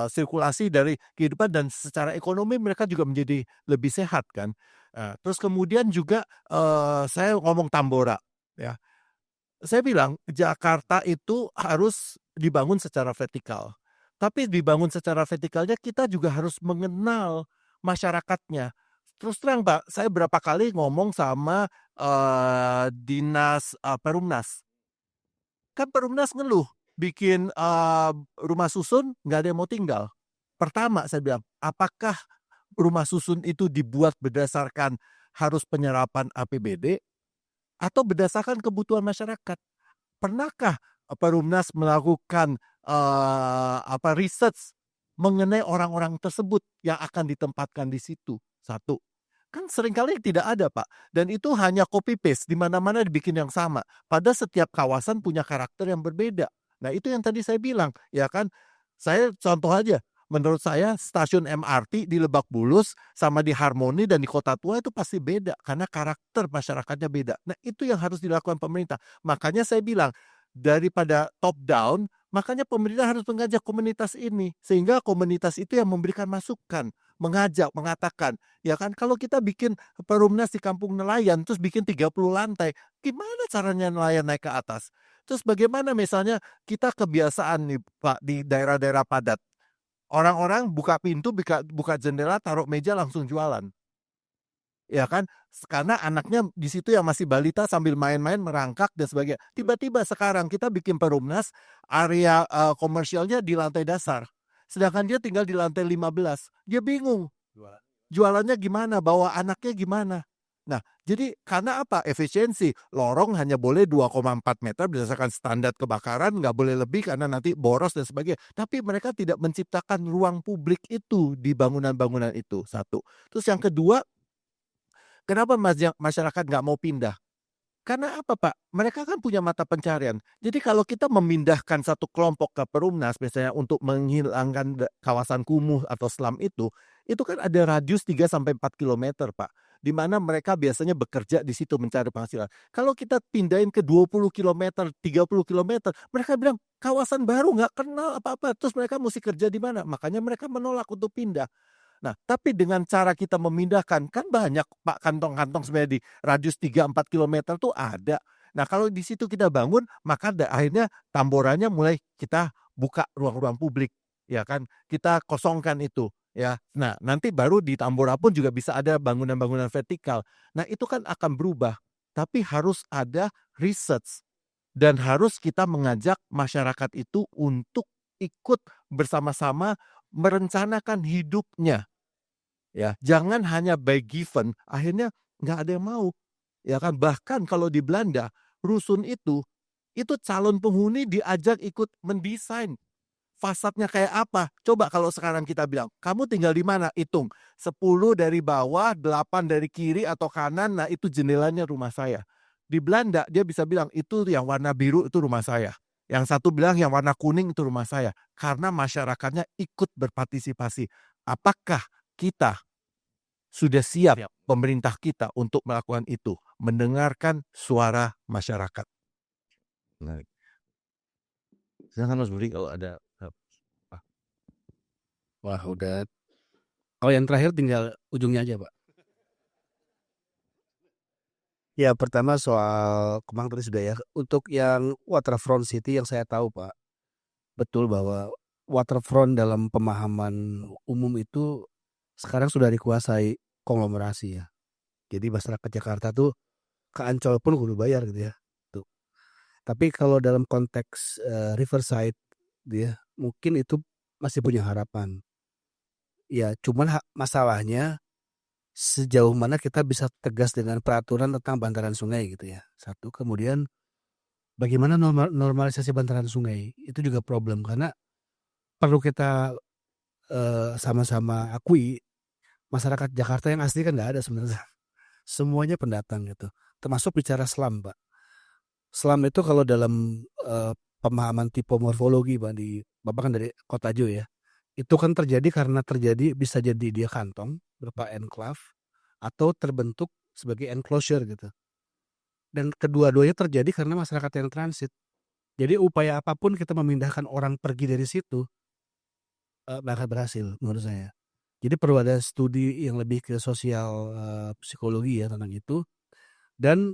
sirkulasi dari kehidupan dan secara ekonomi mereka juga menjadi lebih sehat kan. Terus kemudian juga, saya ngomong Tambora, ya. Saya bilang Jakarta itu harus dibangun secara vertikal. Tapi dibangun secara vertikalnya kita juga harus mengenal masyarakatnya. Terus terang Pak, saya berapa kali ngomong sama, dinas, Perumnas. Kan Perumnas ngeluh, bikin, rumah susun nggak ada yang mau tinggal. Pertama saya bilang, apakah rumah susun itu dibuat berdasarkan harus penyerapan APBD atau berdasarkan kebutuhan masyarakat? Pernahkah Perumnas melakukan, research mengenai orang-orang tersebut yang akan ditempatkan di situ? Satu. Kan seringkali tidak ada, Pak, dan itu hanya copy paste, di mana-mana dibikin yang sama. Padahal setiap kawasan punya karakter yang berbeda. Nah, itu yang tadi saya bilang, ya kan. Saya contoh aja, menurut saya stasiun MRT di Lebak Bulus sama di Harmoni dan di Kota Tua itu pasti beda, karena karakter masyarakatnya beda. Nah, itu yang harus dilakukan pemerintah. Makanya saya bilang, daripada top down, makanya pemerintah harus mengajak komunitas ini, sehingga komunitas itu yang memberikan masukan, mengajak, mengatakan, ya kan, kalau kita bikin Perumnas di kampung nelayan, terus bikin 30 lantai, gimana caranya nelayan naik ke atas? Terus bagaimana misalnya kita kebiasaan nih Pak, di daerah-daerah padat, orang-orang buka pintu, buka jendela, taruh meja langsung jualan. Ya kan, karena anaknya di situ yang masih balita sambil main-main merangkak dan sebagainya. Tiba-tiba sekarang kita bikin Perumnas, area, komersialnya di lantai dasar, sedangkan dia tinggal di lantai 15. Dia bingung, jualannya gimana, bawa anaknya gimana. Nah, jadi karena apa? Efisiensi, lorong hanya boleh 2,4 meter berdasarkan standar kebakaran, nggak boleh lebih karena nanti boros dan sebagainya. Tapi mereka tidak menciptakan ruang publik itu di bangunan-bangunan itu, satu. Terus yang kedua, kenapa masyarakat nggak mau pindah? Karena apa Pak? Mereka kan punya mata pencarian. Jadi kalau kita memindahkan satu kelompok ke Perumnas misalnya untuk menghilangkan kawasan kumuh atau slum itu kan ada radius 3-4 kilometer Pak. Di mana mereka biasanya bekerja di situ mencari penghasilan. Kalau kita pindahin ke 20 kilometer, 30 kilometer, mereka bilang kawasan baru nggak kenal apa-apa. Terus mereka mesti kerja di mana? Makanya mereka menolak untuk pindah. Nah, tapi dengan cara kita memindahkan, kan banyak Pak kantong-kantong sebenarnya di radius 3-4 kilometer tuh ada. Nah, kalau di situ kita bangun, maka akhirnya Tamboranya mulai kita buka ruang-ruang publik, ya kan. Kita kosongkan itu, ya. Nah, nanti baru di Tambora pun juga bisa ada bangunan-bangunan vertikal. Nah, itu kan akan berubah, tapi harus ada research dan harus kita mengajak masyarakat itu untuk ikut bersama-sama merencanakan hidupnya. Ya, jangan hanya by given, akhirnya nggak ada yang mau, ya kan. Bahkan kalau di Belanda, rusun itu calon penghuni diajak ikut mendesain fasadnya kayak apa. Coba kalau sekarang kita bilang, "Kamu tinggal di mana?" Hitung, 10 dari bawah, 8 dari kiri atau kanan, nah itu jendelanya rumah saya. Di Belanda dia bisa bilang, "Itu yang warna biru itu rumah saya." Yang satu bilang yang warna kuning itu rumah saya. Karena masyarakatnya ikut berpartisipasi. Apakah kita sudah siap pemerintah kita untuk melakukan itu, mendengarkan suara masyarakat? Menarik. Silakan Mas Budi kalau ada, Wah, udah. Kalau yang terakhir tinggal ujungnya aja, Pak. Ya, pertama soal Kemang tadi sudah ya. Untuk yang waterfront city yang saya tahu, Pak, betul bahwa waterfront dalam pemahaman umum itu sekarang sudah dikuasai konglomerasi ya. Jadi masyarakat Jakarta tuh ke Ancol pun kudu bayar gitu ya. Tuh. Tapi kalau dalam konteks Riverside dia mungkin itu masih punya harapan. Ya, cuman masalahnya sejauh mana kita bisa tegas dengan peraturan tentang bantaran sungai gitu ya. Satu, kemudian bagaimana normalisasi bantaran sungai itu juga problem karena perlu kita sama-sama akui masyarakat Jakarta yang asli kan nggak ada sebenarnya. Semuanya pendatang gitu. Termasuk bicara selam, Pak. Selam itu kalau dalam pemahaman tipomorfologi, Pak, Bapak kan dari Kotajo ya. Itu kan bisa jadi dia kantong berupa enclave atau terbentuk sebagai enclosure gitu. Dan kedua-duanya terjadi karena masyarakat yang transit. Jadi upaya apapun kita memindahkan orang pergi dari situ nggak akan berhasil menurut saya. Jadi perlu ada studi yang lebih ke sosial psikologi ya tentang itu. Dan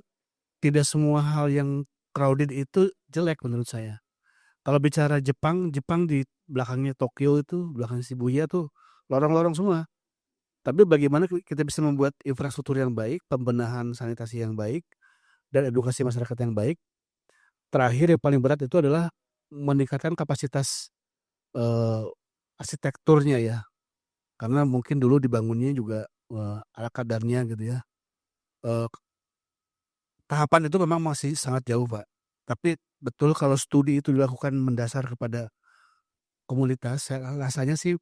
tidak semua hal yang crowded itu jelek menurut saya. Kalau bicara Jepang di belakangnya Tokyo itu, belakang Shibuya tuh lorong-lorong semua. Tapi bagaimana kita bisa membuat infrastruktur yang baik, pembenahan sanitasi yang baik, dan edukasi masyarakat yang baik. Terakhir yang paling berat itu adalah meningkatkan kapasitas arsitekturnya ya. Karena mungkin dulu dibangunnya juga ala kadarnya gitu ya. Tahapan itu memang masih sangat jauh, Pak. Tapi betul kalau studi itu dilakukan mendasar kepada komunitas, rasanya sih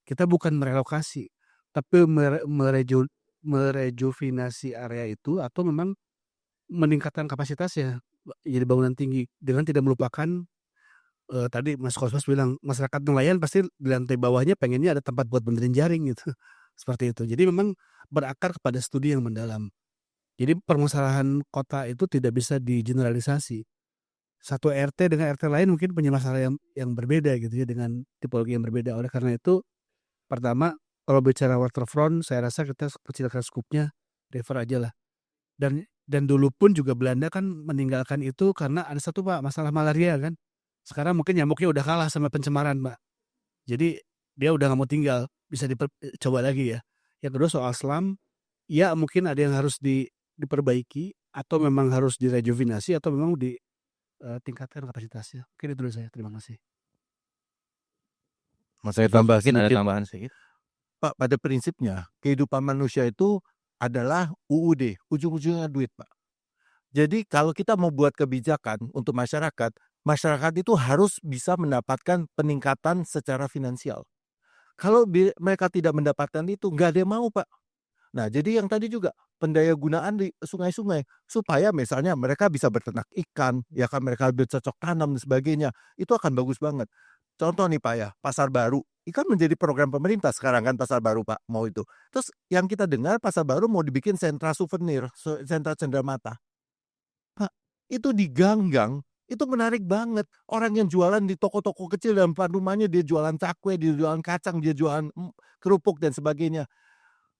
kita bukan merelokasi, tapi merejuvenasi area itu atau memang meningkatkan kapasitasnya jadi bangunan tinggi dengan tidak melupakan tadi Mas Kosmas bilang masyarakat nelayan pasti di lantai bawahnya pengennya ada tempat buat benerin jaring gitu. Seperti itu. Jadi memang berakar kepada studi yang mendalam. Jadi permasalahan kota itu tidak bisa digeneralisasi. Satu RT dengan RT lain mungkin punya masalah yang berbeda gitu ya dengan tipologi yang berbeda. Oleh karena itu pertama kalau bicara waterfront saya rasa kita kecilkan skupnya, river aja lah. Dan dulu pun juga Belanda kan meninggalkan itu karena ada satu Pak masalah malaria kan. Sekarang mungkin nyamuknya udah kalah sama pencemaran Pak. Jadi dia udah nggak mau tinggal, bisa dicoba lagi ya. Yang kedua soal selam, ya mungkin ada yang harus diperbaiki atau memang harus direjuvenasi atau memang tingkatkan kapasitasnya. Mungkin itu dulu saya. Terima kasih. Mas saya tambahin ada tambahan sedikit. Pak, pada prinsipnya kehidupan manusia itu adalah UUD, ujung-ujungnya duit, Pak. Jadi kalau kita mau buat kebijakan untuk masyarakat itu harus bisa mendapatkan peningkatan secara finansial. Kalau mereka tidak mendapatkan itu, nggak ada yang mau, Pak. Nah, jadi yang tadi juga pendaya gunaan di sungai-sungai supaya misalnya mereka bisa berternak ikan, ya kan mereka bercocok tanam dan sebagainya. Itu akan bagus banget. Contoh nih Pak ya, Pasar Baru. Ikan menjadi program pemerintah sekarang kan Pasar Baru Pak, mau itu. Terus yang kita dengar Pasar Baru mau dibikin sentra souvenir, sentra cenderamata. Pak, itu di gang-gang, itu menarik banget. Orang yang jualan di toko-toko kecil dan depan rumahnya dia jualan cakwe, dia jualan kacang, dia jualan kerupuk dan sebagainya.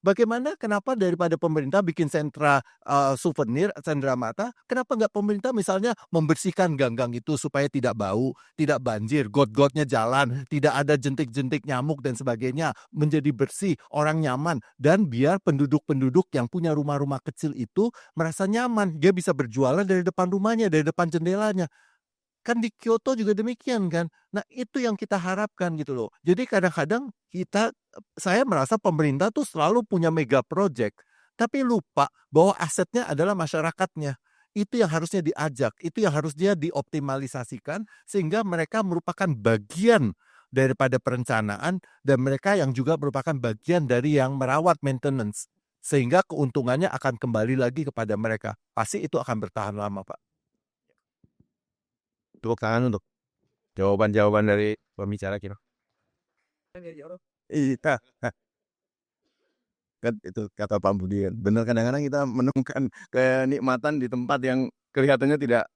Bagaimana kenapa daripada pemerintah bikin sentra souvenir, cenderamata, kenapa nggak pemerintah misalnya membersihkan gang-gang itu supaya tidak bau, tidak banjir, got-gotnya jalan, tidak ada jentik-jentik nyamuk dan sebagainya, menjadi bersih, orang nyaman, dan biar penduduk-penduduk yang punya rumah-rumah kecil itu merasa nyaman, dia bisa berjualan dari depan rumahnya, dari depan jendelanya. Kan di Kyoto juga demikian kan. Nah itu yang kita harapkan gitu loh. Jadi kadang-kadang saya merasa pemerintah tuh selalu punya mega project, tapi lupa bahwa asetnya adalah masyarakatnya. Itu yang harusnya diajak, itu yang harusnya dioptimalisasikan sehingga mereka merupakan bagian daripada perencanaan dan mereka yang juga merupakan bagian dari yang merawat maintenance. Sehingga keuntungannya akan kembali lagi kepada mereka. Pasti itu akan bertahan lama, Pak. Tepuk tangan untuk jawaban-jawaban dari pembicara kita. Iya. Kan itu kata Pak Budi. Benar kadang-kadang kita menemukan kenikmatan di tempat yang kelihatannya tidak.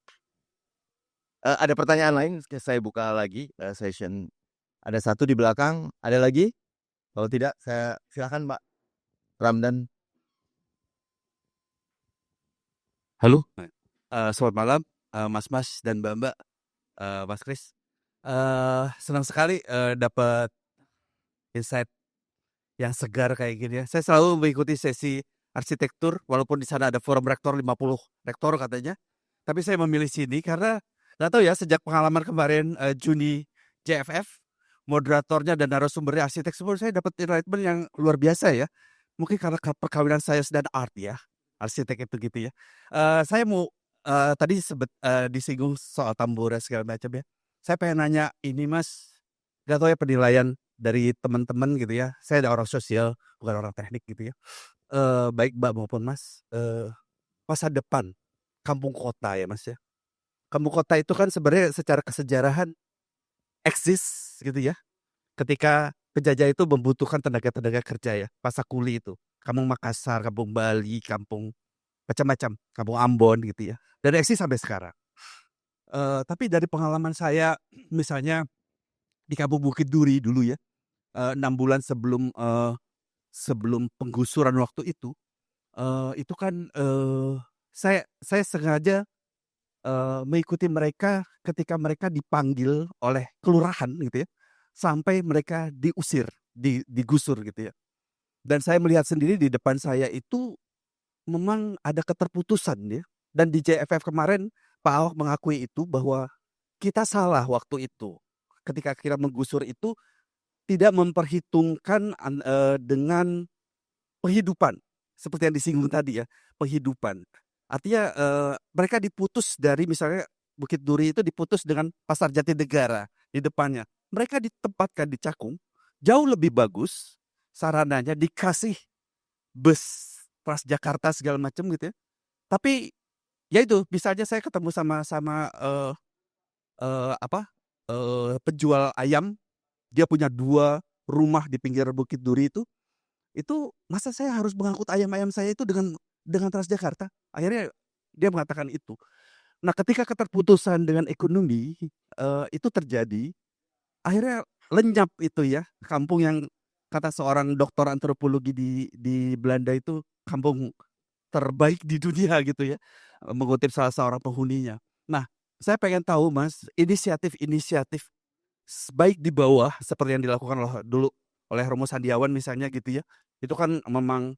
Ada pertanyaan lain, saya buka lagi session. Ada satu di belakang, ada lagi? Kalau tidak, saya silakan Pak Ramdan. Halo, selamat malam Mas dan Mbak. Mas Kris, senang sekali dapat insight yang segar kayak gini ya. Saya selalu mengikuti sesi arsitektur, walaupun di sana ada forum rektor 50 rektor katanya. Tapi saya memilih sini karena nggak tahu ya sejak pengalaman kemarin Juni JFF, moderatornya dan narasumbernya arsitek semua, saya dapat enlightenment yang luar biasa ya. Mungkin karena perkawinan sains dan art ya, arsitek itu gitu ya. Saya mau tadi disinggung soal Tambora segala macam ya. Saya pengen nanya ini Mas, nggak tahu ya penilaian dari teman-teman gitu ya. Saya ada orang sosial, bukan orang teknik gitu ya. Baik Mbak maupun Mas, masa depan kampung kota ya Mas ya. Kampung kota itu kan sebenarnya secara kesejarahan eksis gitu ya. Ketika penjajah itu membutuhkan tenaga-tenaga kerja ya, pasakuli itu. Kampung Makassar, kampung Bali, kampung macam-macam, kampung Ambon gitu ya. Dan eksis sampai sekarang. Tapi dari pengalaman saya misalnya di Kampung Bukit Duri dulu ya, 6 bulan sebelum penggusuran waktu itu kan saya sengaja mengikuti mereka ketika mereka dipanggil oleh kelurahan gitu ya, sampai mereka diusir, digusur gitu ya. Dan saya melihat sendiri di depan saya itu memang ada keterputusan ya. Dan di JFF kemarin Pak Ahok mengakui itu bahwa kita salah waktu itu. Ketika kita menggusur itu tidak memperhitungkan dengan penghidupan. Seperti yang disinggung tadi ya, penghidupan. Artinya mereka diputus dari misalnya Bukit Duri itu diputus dengan Pasar Jatinegara di depannya. Mereka ditempatkan di Cakung, jauh lebih bagus sarananya, dikasih bus Transjakarta segala macam gitu ya. Tapi ya itu bisa aja saya ketemu sama penjual ayam, dia punya 2 rumah di pinggir Bukit Duri itu masa saya harus mengangkut ayam-ayam saya itu dengan Transjakarta? Akhirnya dia mengatakan itu. Nah, ketika keterputusan dengan ekonomi itu terjadi, akhirnya lenyap itu ya, kampung yang kata seorang doktor antropologi di Belanda itu kampung terbaik di dunia gitu ya, mengutip salah seorang penghuninya. Nah, saya pengen tahu Mas, inisiatif-inisiatif baik di bawah seperti yang dilakukan dulu oleh Romo Sandiawan misalnya gitu ya, itu kan memang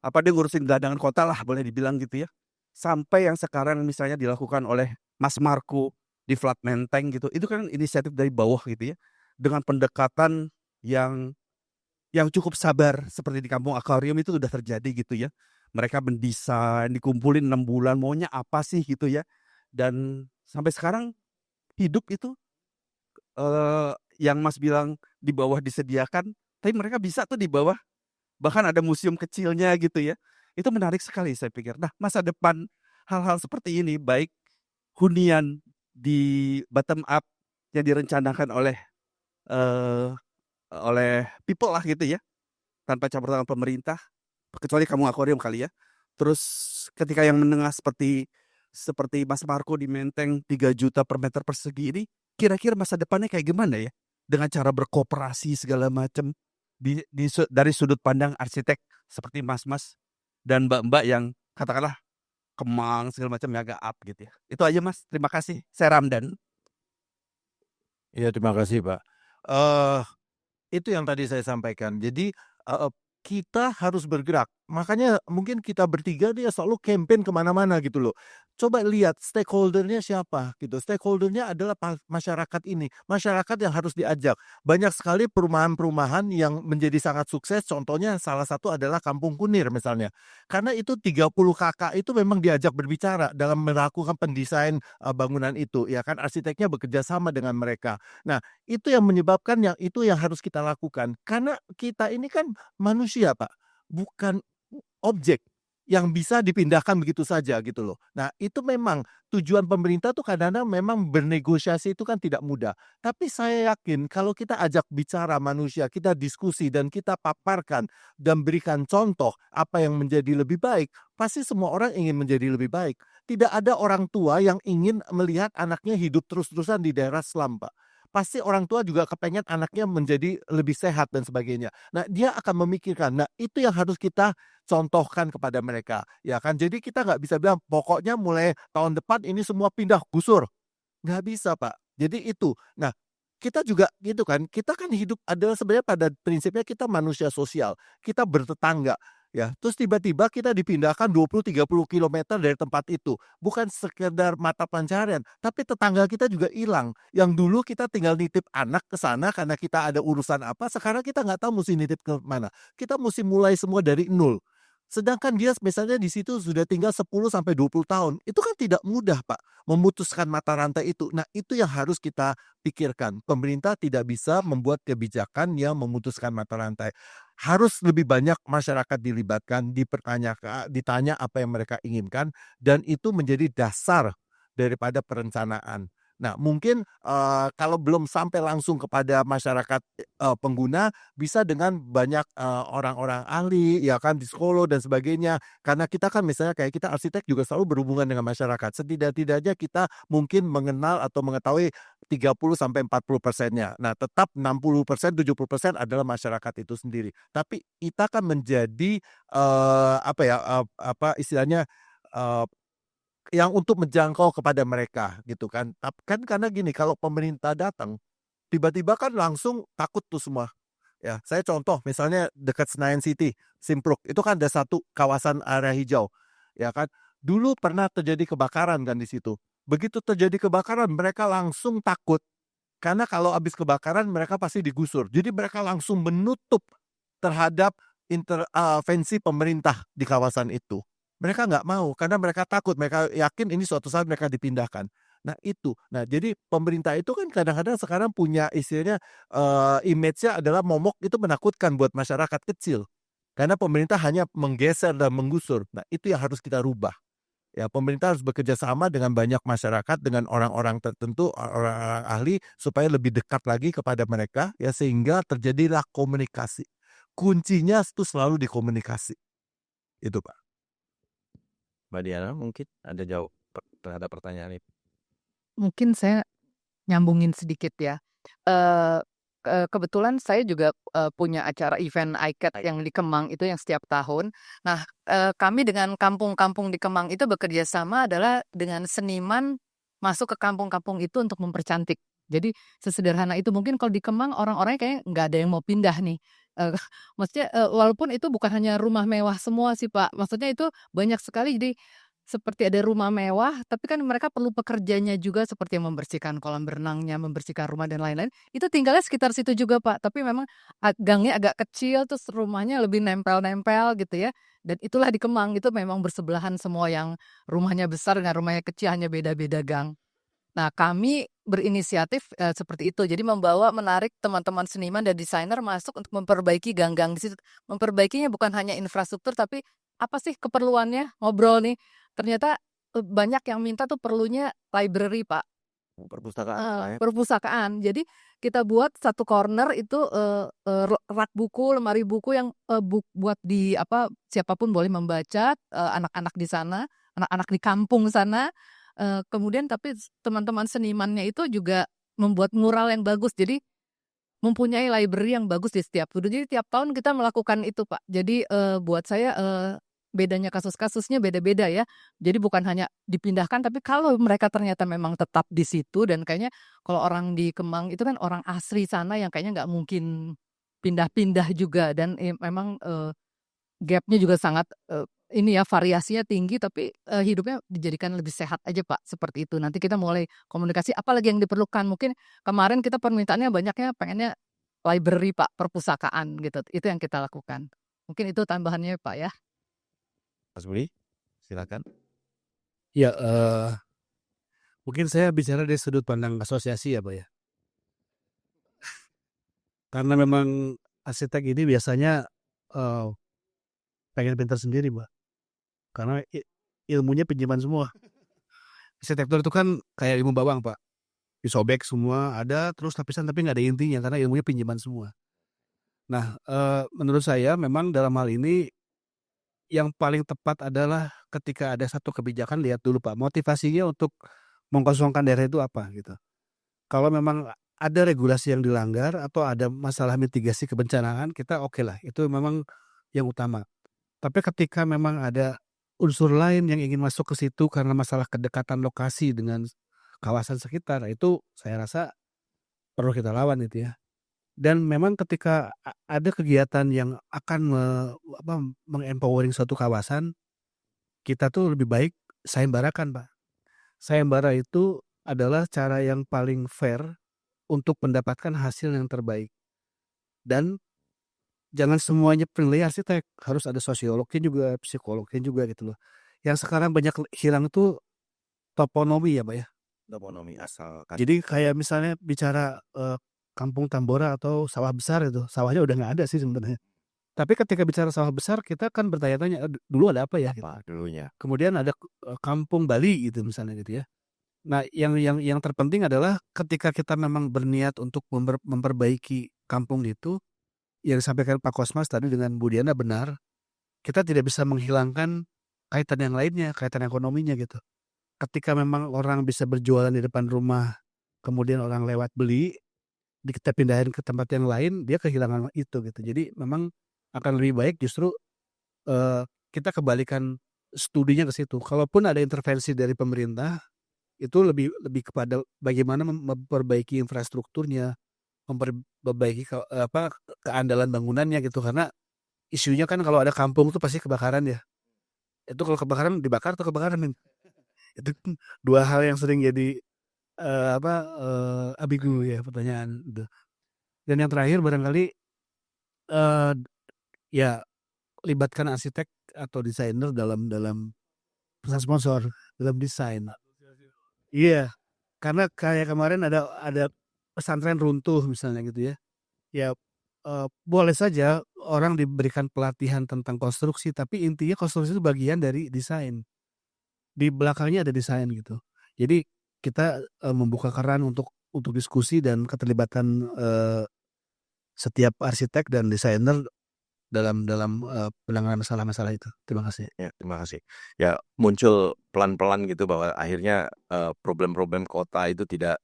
dia ngurusin gelandangan kota lah boleh dibilang gitu ya. Sampai yang sekarang misalnya dilakukan oleh Mas Marco di Flat Menteng gitu, itu kan inisiatif dari bawah gitu ya. Dengan pendekatan yang cukup sabar seperti di Kampung Akuarium itu sudah terjadi gitu ya. Mereka mendesain, dikumpulin 6 bulan maunya apa sih gitu ya. Dan sampai sekarang hidup itu yang Mas bilang di bawah disediakan, tapi mereka bisa tuh di bawah. Bahkan ada museum kecilnya gitu ya. Itu menarik sekali saya pikir. Nah, masa depan hal-hal seperti ini baik hunian di bottom up yang direncanakan oleh people lah gitu ya. Tanpa campur tangan pemerintah, kecuali Kampung Akuarium kali ya. Terus ketika yang menengah seperti Mas Marco di Menteng 3 juta per meter persegi ini, kira-kira masa depannya kayak gimana ya? Dengan cara berkooperasi segala macam dari sudut pandang arsitek seperti mas-mas dan mbak-mbak yang katakanlah Kemang segala macam yang agak up gitu ya. Itu aja Mas, terima kasih. Saya Ramdan. Iya, terima kasih Pak. Itu yang tadi saya sampaikan. Jadi kita harus bergerak. Makanya mungkin kita bertiga dia selalu campaign kemana-mana gitu loh. Coba lihat stakeholder-nya siapa gitu. Stakeholder-nya adalah masyarakat ini. Masyarakat yang harus diajak. Banyak sekali perumahan-perumahan yang menjadi sangat sukses. Contohnya salah satu adalah Kampung Kunir misalnya. Karena itu 30 kakak itu memang diajak berbicara dalam melakukan pendesain bangunan itu. Ya kan arsiteknya bekerja sama dengan mereka. Nah, itu yang menyebabkan itu yang harus kita lakukan. Karena kita ini kan manusia Pak. Bukan objek yang bisa dipindahkan begitu saja gitu loh. Nah, itu memang tujuan pemerintah tuh kadang-kadang memang bernegosiasi itu kan tidak mudah. Tapi saya yakin kalau kita ajak bicara manusia, kita diskusi dan kita paparkan dan berikan contoh apa yang menjadi lebih baik, pasti semua orang ingin menjadi lebih baik. Tidak ada orang tua yang ingin melihat anaknya hidup terus-terusan di daerah slum, Pak. Pasti orang tua juga kepengen anaknya menjadi lebih sehat dan sebagainya. Nah, dia akan memikirkan. Nah, itu yang harus kita contohkan kepada mereka. Ya kan, jadi kita nggak bisa bilang pokoknya mulai tahun depan ini semua pindah gusur. Nggak bisa Pak. Jadi itu. Nah, kita juga gitu kan, kita kan hidup adalah sebenarnya pada prinsipnya kita manusia sosial. Kita bertetangga. Ya, terus tiba-tiba kita dipindahkan 20-30 kilometer dari tempat itu. Bukan sekedar mata pencarian, tapi tetangga kita juga hilang. Yang dulu kita tinggal nitip anak ke sana karena kita ada urusan apa, sekarang kita nggak tahu mesti nitip ke mana. Kita mesti mulai semua dari nol. Sedangkan dia misalnya di situ sudah tinggal 10 sampai 20 tahun. Itu kan tidak mudah, Pak, memutuskan mata rantai itu. Nah, itu yang harus kita pikirkan. Pemerintah tidak bisa membuat kebijakan yang memutuskan mata rantai. Harus lebih banyak masyarakat dilibatkan, ditanya apa yang mereka inginkan, dan itu menjadi dasar daripada perencanaan. Nah, mungkin, kalau belum sampai langsung kepada masyarakat, pengguna, bisa dengan banyak, orang-orang ahli, ya kan, psikolog dan sebagainya. Karena kita kan misalnya kayak kita arsitek juga selalu berhubungan dengan masyarakat. Setidak-tidaknya kita mungkin mengenal atau mengetahui 30-40%-nya. Nah, tetap 60%, 70% adalah masyarakat itu sendiri. Tapi kita kan menjadi, apa ya, istilahnya, eee yang untuk menjangkau kepada mereka gitu kan. Kan karena gini, kalau pemerintah datang, tiba-tiba kan langsung takut tuh semua. Ya, saya contoh misalnya dekat Senayan City, Simpruk, itu kan ada satu kawasan area hijau, ya kan. Dulu pernah terjadi kebakaran kan di situ. Begitu terjadi kebakaran mereka langsung takut, karena kalau habis kebakaran mereka pasti digusur. Jadi mereka langsung menutup terhadap intervensi pemerintah di kawasan itu. Mereka nggak mau karena mereka takut, mereka yakin ini suatu saat mereka dipindahkan. Nah itu, nah jadi pemerintah itu kan kadang-kadang sekarang punya istilahnya, image-nya adalah momok itu menakutkan buat masyarakat kecil. Karena pemerintah hanya menggeser dan menggusur. Nah itu yang harus kita rubah. Ya, pemerintah harus bekerja sama dengan banyak masyarakat, dengan orang-orang tertentu, orang-orang ahli, supaya lebih dekat lagi kepada mereka, ya sehingga terjadilah komunikasi. Kuncinya itu selalu di komunikasi. Itu, Pak. Mbak Diana mungkin ada jawab terhadap pertanyaan itu? Mungkin saya nyambungin sedikit ya. Eee, kebetulan saya juga, punya acara event ICAT yang di Kemang itu yang setiap tahun. Nah, kami dengan kampung-kampung di Kemang itu bekerja sama adalah dengan seniman masuk ke kampung-kampung itu untuk mempercantik. Jadi sesederhana itu, mungkin kalau di Kemang orang-orangnya kayaknya nggak ada yang mau pindah nih. Eee, maksudnya, walaupun itu bukan hanya rumah mewah semua sih, Pak. Maksudnya itu banyak sekali, jadi seperti ada rumah mewah, tapi kan mereka perlu pekerjanya juga seperti yang membersihkan kolam berenangnya, membersihkan rumah dan lain-lain. Itu tinggalnya sekitar situ juga, Pak. Tapi memang gangnya agak kecil, terus rumahnya lebih nempel-nempel gitu ya. Dan itulah di Kemang, itu memang bersebelahan semua, yang rumahnya besar dengan rumahnya kecil hanya beda-beda gang. Nah, kami berinisiatif, seperti itu. Jadi menarik teman-teman seniman dan desainer masuk untuk memperbaiki gang-gang di situ. Memperbaikinya bukan hanya infrastruktur, tapi apa sih keperluannya, ngobrol nih. Ternyata, banyak yang minta tuh perlunya library, Pak. Perpustakaan, Perpustakaan. Jadi kita buat satu corner itu, rak buku, lemari buku yang, buat siapapun boleh membaca, anak-anak di sana, anak-anak di kampung sana. Kemudian tapi teman-teman senimannya itu juga membuat mural yang bagus. Jadi mempunyai library yang bagus di setiap sudut. Jadi tiap tahun kita melakukan itu, Pak. Jadi, buat saya, bedanya kasus-kasusnya beda-beda ya. Jadi bukan hanya dipindahkan, tapi kalau mereka ternyata memang tetap di situ, dan kayaknya kalau orang di Kemang itu kan orang asli sana yang kayaknya nggak mungkin pindah-pindah juga, dan, memang, gap-nya juga sangat, ini ya, variasinya tinggi, tapi, hidupnya dijadikan lebih sehat aja, Pak, seperti itu. Nanti kita mulai komunikasi apalagi yang diperlukan. Mungkin kemarin kita permintaannya banyaknya pengennya library, Pak, perpustakaan gitu. Itu yang kita lakukan. Mungkin itu tambahannya, Pak, ya. Mas Budi, silakan. Ya, mungkin saya bicara dari sudut pandang asosiasi ya, Pak, ya. Karena memang arsitek ini biasanya, pengen pintar sendiri, Pak. Karena ilmunya pinjaman semua. Arsitektur itu kan kayak ilmu bawang, Pak. Disobek semua, ada terus lapisan tapi nggak ada intinya karena ilmunya pinjaman semua. Nah, menurut saya memang dalam hal ini yang paling tepat adalah ketika ada satu kebijakan, lihat dulu, Pak, motivasinya untuk mengkosongkan daerah itu apa gitu. Kalau memang ada regulasi yang dilanggar atau ada masalah mitigasi kebencanaan, kita oke lah, itu memang yang utama. Tapi ketika memang ada unsur lain yang ingin masuk ke situ karena masalah kedekatan lokasi dengan kawasan sekitar, itu saya rasa perlu kita lawan itu ya. Dan memang ketika ada kegiatan yang akan meng-empowering suatu kawasan, kita tuh lebih baik sayembarakan, Pak. Sayembara itu adalah cara yang paling fair untuk mendapatkan hasil yang terbaik. Dan jangan semuanya penilai arsitek, harus ada sosiolognya juga, psikolognya juga gitu loh. Yang sekarang banyak hilang itu toponomi ya Pak ya. Toponomi asal kan. Jadi kayak misalnya bicara Kampung Tambora atau sawah besar itu, sawahnya udah nggak ada sih sebenarnya. Tapi ketika bicara sawah besar kita kan bertanya-tanya dulu ada apa ya? Gitu. Apa dulunya? Kemudian ada Kampung Bali gitu misalnya gitu ya. Nah yang terpenting adalah ketika kita memang berniat untuk memperbaiki kampung itu, yang disampaikan Pak Kosmas tadi dengan Bu Diana benar, kita tidak bisa menghilangkan kaitan yang lainnya, kaitan ekonominya gitu. Ketika memang orang bisa berjualan di depan rumah, kemudian orang lewat beli, kita pindahin ke tempat yang lain, dia kehilangan itu gitu. Jadi memang akan lebih baik justru kita kembalikan studinya ke situ. Kalaupun ada intervensi dari pemerintah, itu lebih kepada bagaimana memperbaiki infrastrukturnya, memperbaiki keandalan bangunannya gitu. Karena isunya kan kalau ada kampung tuh pasti kebakaran ya. Itu kalau kebakaran dibakar atau kebakaran itu dua hal yang sering jadi ambigu ya pertanyaan itu. Dan yang terakhir barangkali ya libatkan arsitek atau desainer dalam pesan sponsor, dalam desain. Iya, karena kayak kemarin ada pesantren runtuh misalnya gitu ya. Ya boleh saja orang diberikan pelatihan tentang konstruksi, tapi intinya konstruksi itu bagian dari desain. Di belakangnya ada desain gitu. Jadi kita membuka keran untuk diskusi dan keterlibatan setiap arsitek dan desainer dalam penanganan masalah-masalah itu. Terima kasih. Ya, terima kasih. Ya, muncul pelan-pelan gitu bahwa akhirnya problem-problem kota itu tidak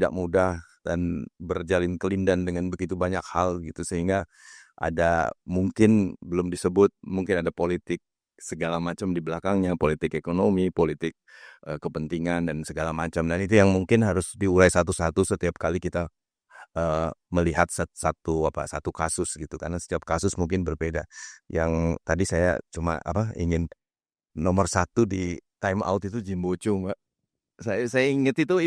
mudah dan berjalin kelindan dengan begitu banyak hal gitu, sehingga ada mungkin belum disebut, mungkin ada politik segala macam di belakangnya, politik ekonomi, politik kepentingan dan segala macam, dan itu yang mungkin harus diurai satu-satu setiap kali kita melihat satu kasus gitu, karena setiap kasus mungkin berbeda. Yang tadi saya cuma ingin nomor satu di time out itu Jimbocho, Mbak. Saya ingat itu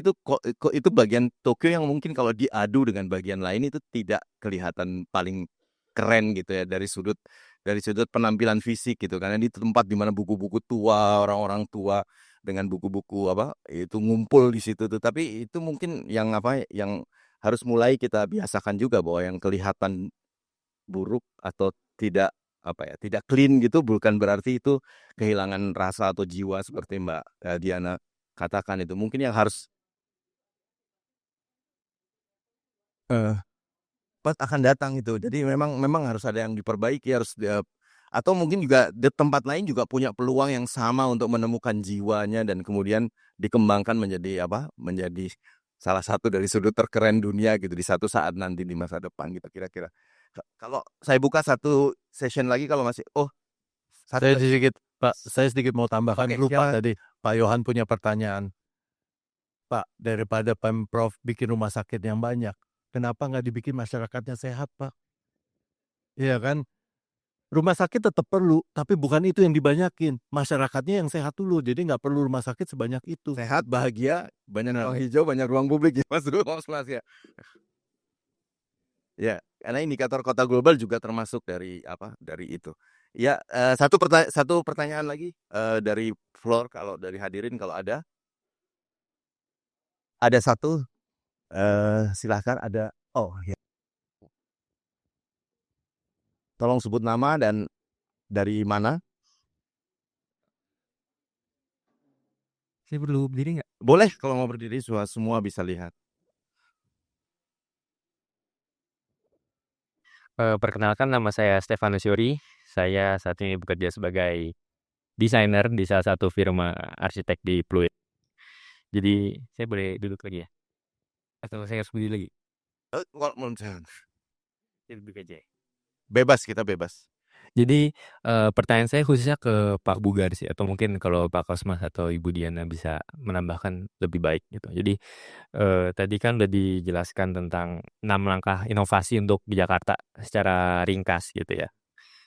bagian Tokyo yang mungkin kalau diadu dengan bagian lain itu tidak kelihatan paling keren gitu ya dari sudut penampilan fisik gitu, karena di tempat di mana buku-buku tua, orang-orang tua dengan buku-buku itu ngumpul di situ tuh. Tapi itu mungkin yang harus mulai kita biasakan juga, bahwa yang kelihatan buruk atau tidak tidak clean gitu bukan berarti itu kehilangan rasa atau jiwa seperti Mbak Diana katakan. Itu mungkin yang harus akan datang itu. Jadi memang harus ada yang diperbaiki, atau mungkin juga di tempat lain juga punya peluang yang sama untuk menemukan jiwanya dan kemudian dikembangkan menjadi menjadi salah satu dari sudut terkeren dunia gitu di satu saat nanti di masa depan gitu kira-kira. Kalau saya buka satu session lagi kalau masih saya sedikit mau tambahkan. Lupa tadi Pak Yohan punya pertanyaan. Pak, daripada Pemprov bikin rumah sakit yang banyak, kenapa nggak dibikin masyarakatnya sehat, Pak? Iya kan? Rumah sakit tetap perlu, tapi bukan itu yang dibanyakin. Masyarakatnya yang sehat dulu, jadi nggak perlu rumah sakit sebanyak itu. Sehat, bahagia, banyak ruang hijau, banyak ruang publik ya Mas ya. Ya, karena indikator kota global juga termasuk dari itu. Ya, satu pertanyaan lagi dari floor, kalau dari hadirin kalau ada. Ada satu, silahkan ada. Oh ya. Tolong sebut nama dan dari mana. Saya perlu berdiri nggak? Boleh kalau mau berdiri, semua bisa lihat. Perkenalkan, nama saya Stefanus Yori. Saya saat ini bekerja sebagai desainer di salah satu firma arsitek di Pluit. Jadi saya boleh duduk lagi ya? Atau saya harus berdiri lagi? Saya duduk aja. Bebas, kita bebas. Jadi pertanyaan saya khususnya ke Pak Bugar sih, atau mungkin kalau Pak Kosmas atau Ibu Diana bisa menambahkan lebih baik gitu. Jadi tadi kan udah dijelaskan tentang 6 langkah inovasi untuk di Jakarta secara ringkas gitu ya.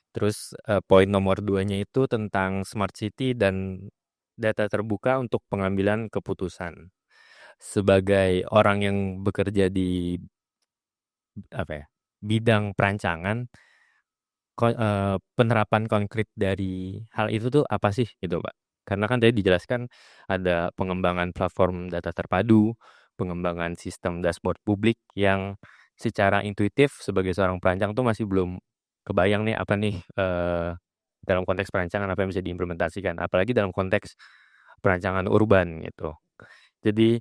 Terus poin nomor 2-nya itu tentang smart city dan data terbuka untuk pengambilan keputusan. Sebagai orang yang bekerja di bidang perancangan, penerapan konkret dari hal itu tuh apa sih gitu, Pak? Karena kan tadi dijelaskan ada pengembangan platform data terpadu, pengembangan sistem dashboard publik yang secara intuitif sebagai seorang perancang tuh masih belum kebayang nih apa nih dalam konteks perancangan apa yang bisa diimplementasikan, apalagi dalam konteks perancangan urban gitu. Jadi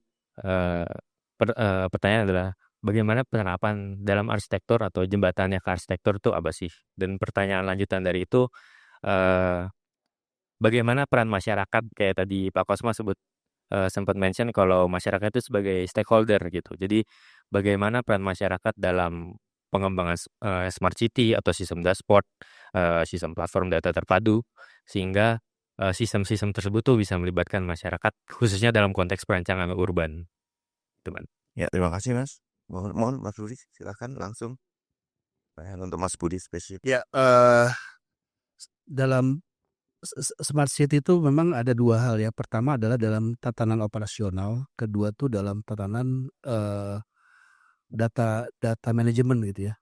pertanyaan adalah bagaimana penerapan dalam arsitektur atau jembatannya ke arsitektur itu apa sih? Dan pertanyaan lanjutan dari itu, bagaimana peran masyarakat kayak tadi Pak Kosma sempat mention kalau masyarakat itu sebagai stakeholder gitu. Jadi bagaimana peran masyarakat dalam pengembangan smart city atau sistem dashboard, sistem platform data terpadu sehingga sistem-sistem tersebut tuh bisa melibatkan masyarakat khususnya dalam konteks perancangan urban, teman. Ya, terima kasih Mas. Mohon Mas Budi silakan langsung. Untuk Mas Budi spesifik. Ya, dalam smart city itu memang ada dua hal ya. Pertama adalah dalam tatanan operasional, kedua tuh dalam tatanan data manajemen gitu ya.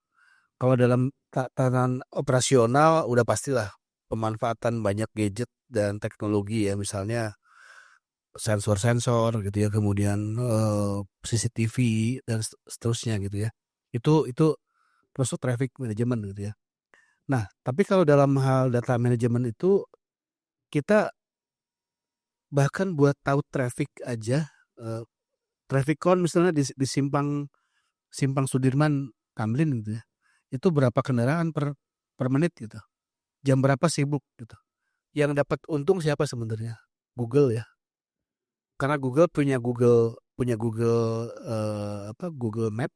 Kalau dalam tatanan operasional udah pastilah pemanfaatan banyak gadget dan teknologi ya, misalnya sensor-sensor gitu ya, kemudian CCTV dan seterusnya gitu ya. Itu termasuk traffic management gitu ya. Nah, tapi kalau dalam hal data management itu kita bahkan buat tahu traffic aja, traffic count misalnya di simpang Sudirman Tamrin gitu ya. Itu berapa kendaraan per menit gitu. Jam berapa sibuk gitu. Yang dapat untung siapa sebenarnya? Google ya. Karena Google punya Google Google Map.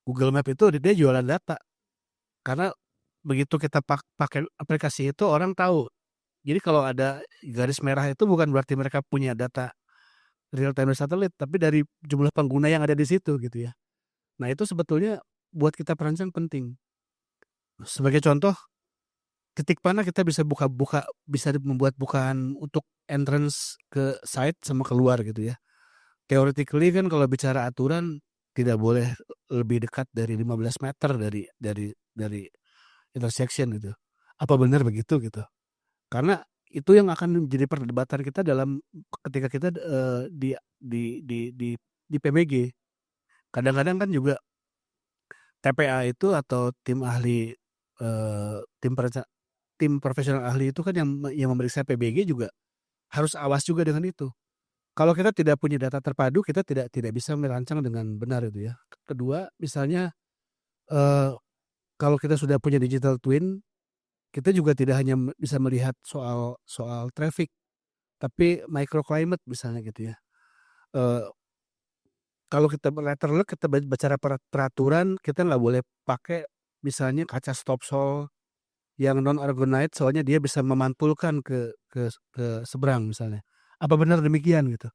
Google Map itu dia jualan data. Karena begitu kita pakai aplikasi itu orang tahu. Jadi kalau ada garis merah itu bukan berarti mereka punya data real time satelit, tapi dari jumlah pengguna yang ada di situ gitu ya. Nah, itu sebetulnya buat kita perancang penting. Sebagai contoh, titik mana kita bisa bisa membuat bukaan untuk entrance ke site sama keluar gitu ya. Theoretically kan kalau bicara aturan tidak boleh lebih dekat dari 15 meter dari intersection gitu. Apa benar begitu gitu? Karena itu yang akan menjadi perdebatan kita dalam ketika kita di PBG. Kadang-kadang kan juga TPA itu atau tim ahli tim profesional ahli itu kan yang memeriksa PBG juga harus awas juga dengan itu. Kalau kita tidak punya data terpadu, kita tidak bisa merancang dengan benar itu ya. Kedua, misalnya kalau kita sudah punya digital twin, kita juga tidak hanya bisa melihat soal traffic, tapi microclimate misalnya gitu ya. Kalau kita letterlock, kita bicara peraturan, kita nggak boleh pakai misalnya kaca stop soul yang non ergonomik, soalnya dia bisa memantulkan ke seberang misalnya. Apa benar demikian gitu?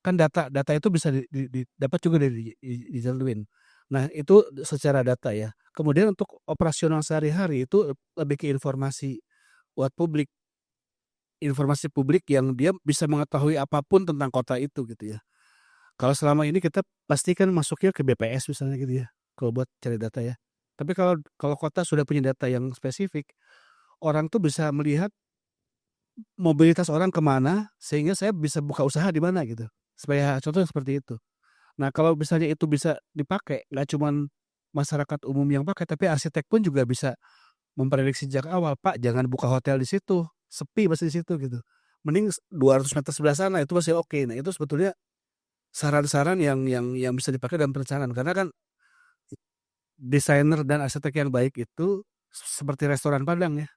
Kan data itu bisa didapat juga dari digital twin. Nah, itu secara data ya. Kemudian untuk operasional sehari-hari itu lebih ke informasi buat publik. Informasi publik yang dia bisa mengetahui apapun tentang kota itu gitu ya. Kalau selama ini kita pastikan masuknya ke BPS misalnya gitu ya, kalau buat cari data ya. Tapi kalau kota sudah punya data yang spesifik, orang tuh bisa melihat mobilitas orang kemana, sehingga saya bisa buka usaha di mana gitu. Supaya contohnya seperti itu. Nah, kalau misalnya itu bisa dipakai, nggak cuman masyarakat umum yang pakai, tapi arsitek pun juga bisa memprediksi sejak awal, Pak jangan buka hotel di situ, sepi masih di situ gitu. Mending 200 meter sebelah sana itu masih oke. Nah, itu sebetulnya saran-saran yang bisa dipakai dalam perencanaan, karena kan desainer dan arsitek yang baik itu seperti restoran Padang ya.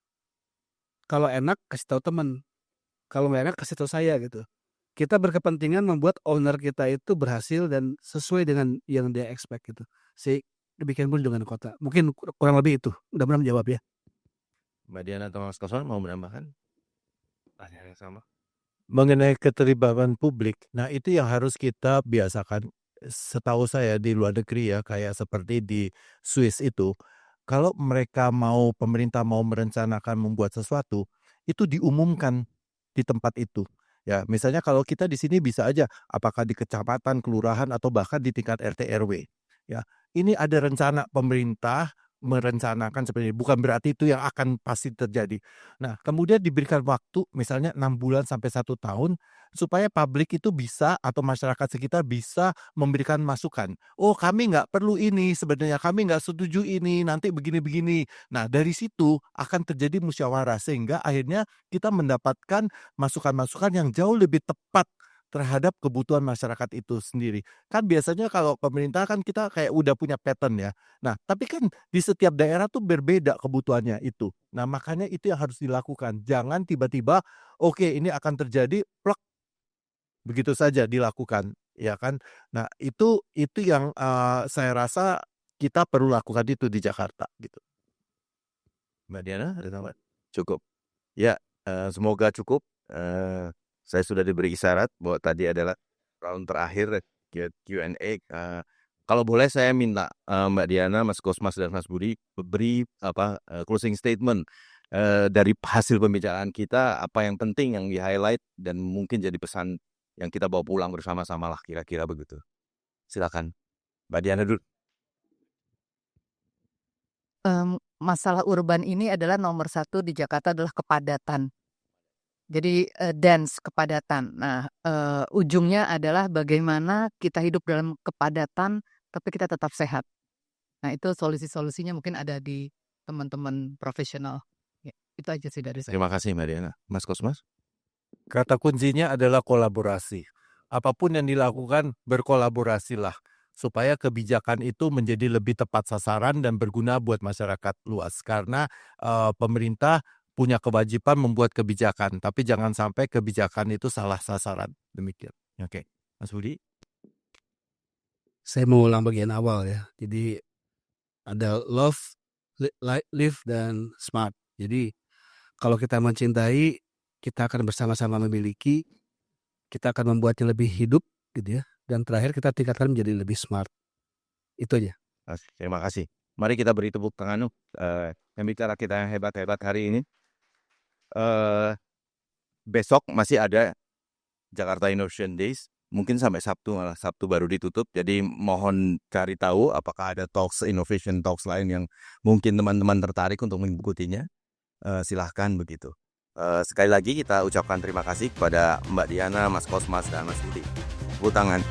Kalau enak kasih tahu teman, kalau nggak enak kasih tahu saya gitu. Kita berkepentingan membuat owner kita itu berhasil dan sesuai dengan yang dia expect gitu. Demikian pun dengan kota. Mungkin kurang lebih itu. Mudah-mudahan menjawab ya. Mbak Diana atau Mas Kosman mau menambahkan? Tanya yang sama. Mengenai keterlibatan publik, nah itu yang harus kita biasakan. Setahu saya di luar negeri ya, kayak seperti di Swiss itu, kalau pemerintah mau merencanakan membuat sesuatu, itu diumumkan di tempat itu. Ya, misalnya kalau kita di sini bisa aja, apakah di kecamatan, kelurahan, atau bahkan di tingkat RT RW. Ya, ini ada rencana pemerintah merencanakan seperti ini. Bukan berarti itu yang akan pasti terjadi. Nah, kemudian diberikan waktu misalnya 6 bulan sampai 1 tahun supaya publik itu bisa atau masyarakat sekitar bisa memberikan masukan. Oh, kami nggak perlu ini sebenarnya, kami nggak setuju ini, nanti begini-begini. Nah, dari situ akan terjadi musyawarah sehingga akhirnya kita mendapatkan masukan-masukan yang jauh lebih tepat terhadap kebutuhan masyarakat itu sendiri. Kan biasanya kalau pemerintah kan kita kayak udah punya pattern ya. Nah, tapi kan di setiap daerah tuh berbeda kebutuhannya itu. Nah, makanya itu yang harus dilakukan. Jangan tiba-tiba, oke ini akan terjadi, plek, begitu saja dilakukan, ya kan? Nah, itu yang saya rasa kita perlu lakukan itu di Jakarta gitu. Mbak Diana, ada tambahan? Cukup. Ya, semoga cukup. Saya sudah diberi isyarat bahwa tadi adalah round terakhir Q&A. Kalau boleh saya minta Mbak Diana, Mas Kosmas dan Mas Budi beri closing statement dari hasil pembicaraan kita, apa yang penting yang di-highlight dan mungkin jadi pesan yang kita bawa pulang bersama-sama lah kira-kira begitu. Silakan Mbak Diana dulu. Masalah urban ini adalah nomor 1 di Jakarta adalah kepadatan. Jadi dense, kepadatan. Nah, ujungnya adalah bagaimana kita hidup dalam kepadatan tapi kita tetap sehat. Nah, itu solusi-solusinya mungkin ada di teman-teman profesional. Ya, itu aja sih dari saya. Terima kasih Mbak Diana. Mas Kosmas? Kata kuncinya adalah kolaborasi. Apapun yang dilakukan, berkolaborasilah supaya kebijakan itu menjadi lebih tepat sasaran dan berguna buat masyarakat luas. Karena pemerintah punya kewajiban membuat kebijakan, tapi jangan sampai kebijakan itu salah sasaran. Demikian. Oke, Mas Budi? Saya mau ulang bagian awal ya. Jadi ada love, live, dan smart. Jadi kalau kita mencintai, kita akan bersama-sama memiliki, kita akan membuatnya lebih hidup gitu ya. Dan terakhir kita tingkatkan menjadi lebih smart. Itu aja. Terima kasih. Mari kita beri tepuk tangan yang bicara kita yang hebat-hebat hari ini. Besok masih ada Jakarta Innovation Days, mungkin sampai Sabtu, malah Sabtu baru ditutup. Jadi mohon cari tahu apakah ada innovation talks lain yang mungkin teman-teman tertarik untuk mengikutinya. Silahkan begitu. Sekali lagi kita ucapkan terima kasih kepada Mbak Diana, Mas Kosmas, dan Mas Budi. Tepuk tangan.